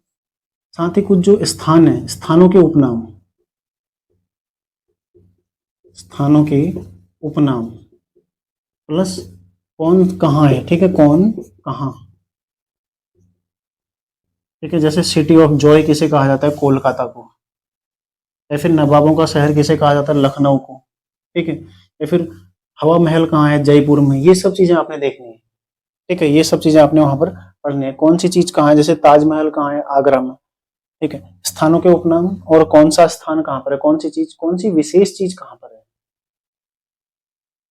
साथ ही कुछ जो स्थान है, स्थानों के उपनाम, स्थानों के उपनाम, प्लस कौन कहाँ है। ठीक है, कौन कहाँ। ठीक है, जैसे सिटी ऑफ जॉय किसे कहा जाता है? कोलकाता को। या फिर नवाबों का शहर किसे कहा जाता है? लखनऊ को। ठीक है, या फिर हवा महल कहाँ है? जयपुर में। ये सब चीजें आपने देखनी है। ठीक है, ये सब चीजें आपने वहां पर पढ़नी है। कौन सी चीज कहाँ है? जैसे ताजमहल कहाँ है? आगरा में। ठीक है, स्थानों के उपनाम, और कौन सा स्थान कहाँ पर है, कौन सी चीज, कौन सी विशेष चीज कहाँ पर है।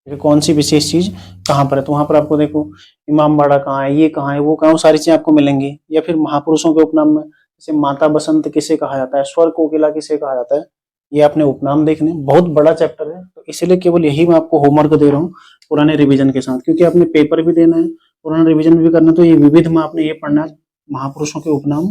ठीक है, कौन सी विशेष चीज कहाँ पर है, तो वहां पर आपको देखो इमामबाड़ा कहाँ है, ये कहाँ है, वो कहाँ, वो सारी चीजें आपको मिलेंगी। या फिर महापुरुषों के उपनाम में जैसे माता बसंत किसे कहा जाता है? स्वर कोकिला किसे कहा जाता है? ये आपने उपनाम देखने। बहुत बड़ा चैप्टर है, तो इसीलिए केवल यही मैं आपको होमवर्क दे रहा हूँ पुराने रिवीजन के साथ, क्योंकि आपने पेपर भी देना है, पुराना रिवीजन भी करना है। तो ये विविध में आपने ये पढ़ना है, महापुरुषों के उपनाम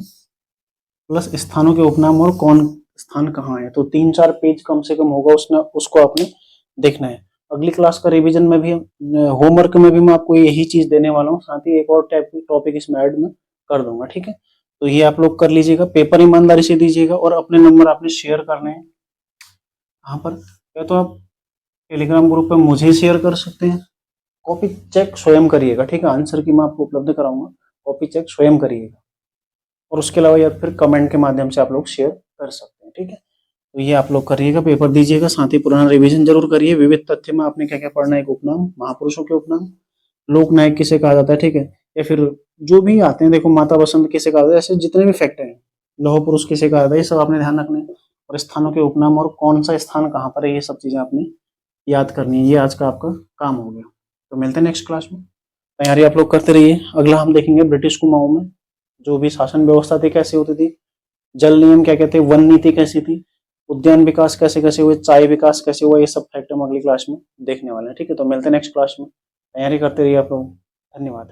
प्लस स्थानों के उपनाम, और कौन स्थान कहाँ है। तो 3-4 पेज कम से कम होगा, उसको आपने देखना है। अगली क्लास का रिवीजन में भी, होमवर्क में भी मैं आपको यही चीज देने वाला हूँ। साथ ही एक और टॉपिक इसमें ऐड में कर दूंगा। ठीक है, तो ये आप लोग कर लीजिएगा। पेपर ईमानदारी से दीजिएगा, और अपने नंबर आपने शेयर करने हैं। यहाँ पर या तो आप टेलीग्राम ग्रुप पे मुझे शेयर कर सकते हैं, कॉपी चेक स्वयं करिएगा। ठीक है, आंसर की मैं आपको उपलब्ध कराऊंगा, कॉपी चेक स्वयं करिएगा। और उसके अलावा या फिर कमेंट के माध्यम से आप लोग शेयर कर सकते हैं। ठीक है, तो ये आप लोग करिएगा, पेपर दीजिएगा, साथ ही पुराना रिवीजन जरूर करिए। विविध तथ्य में आपने क्या क्या पढ़ना है? एक उपनाम, महापुरुषों के उपनाम, लोक नायक किसे कहा जाता है? ठीक है, या फिर जो भी आते हैं, देखो माता बसंत किसे कहा जाता है, ऐसे जितने भी फैक्ट हैं, लौह पुरुष किसे कहा जाता है, ये सब आपने ध्यान रखना है। और स्थानों के उपनाम, और कौन सा स्थान कहाँ पर है, ये सब चीजें आपने याद करनी है। ये आज का आपका काम हो गया। तो मिलते हैं नेक्स्ट क्लास में, तैयारी आप लोग करते रहिए। अगला हम देखेंगे ब्रिटिश कुमाऊं में जो भी शासन व्यवस्था थी कैसी होती थी, जल नियम क्या कहते हैं, वन नीति कैसी थी, उद्यान विकास कैसे कैसे हुए, चाय विकास कैसे हुआ, ये सब फैक्ट हम अगली क्लास में देखने वाले हैं। ठीक है, तो मिलते हैं नेक्स्ट क्लास में, तैयारी करते रहिए आप लोग। धन्यवाद।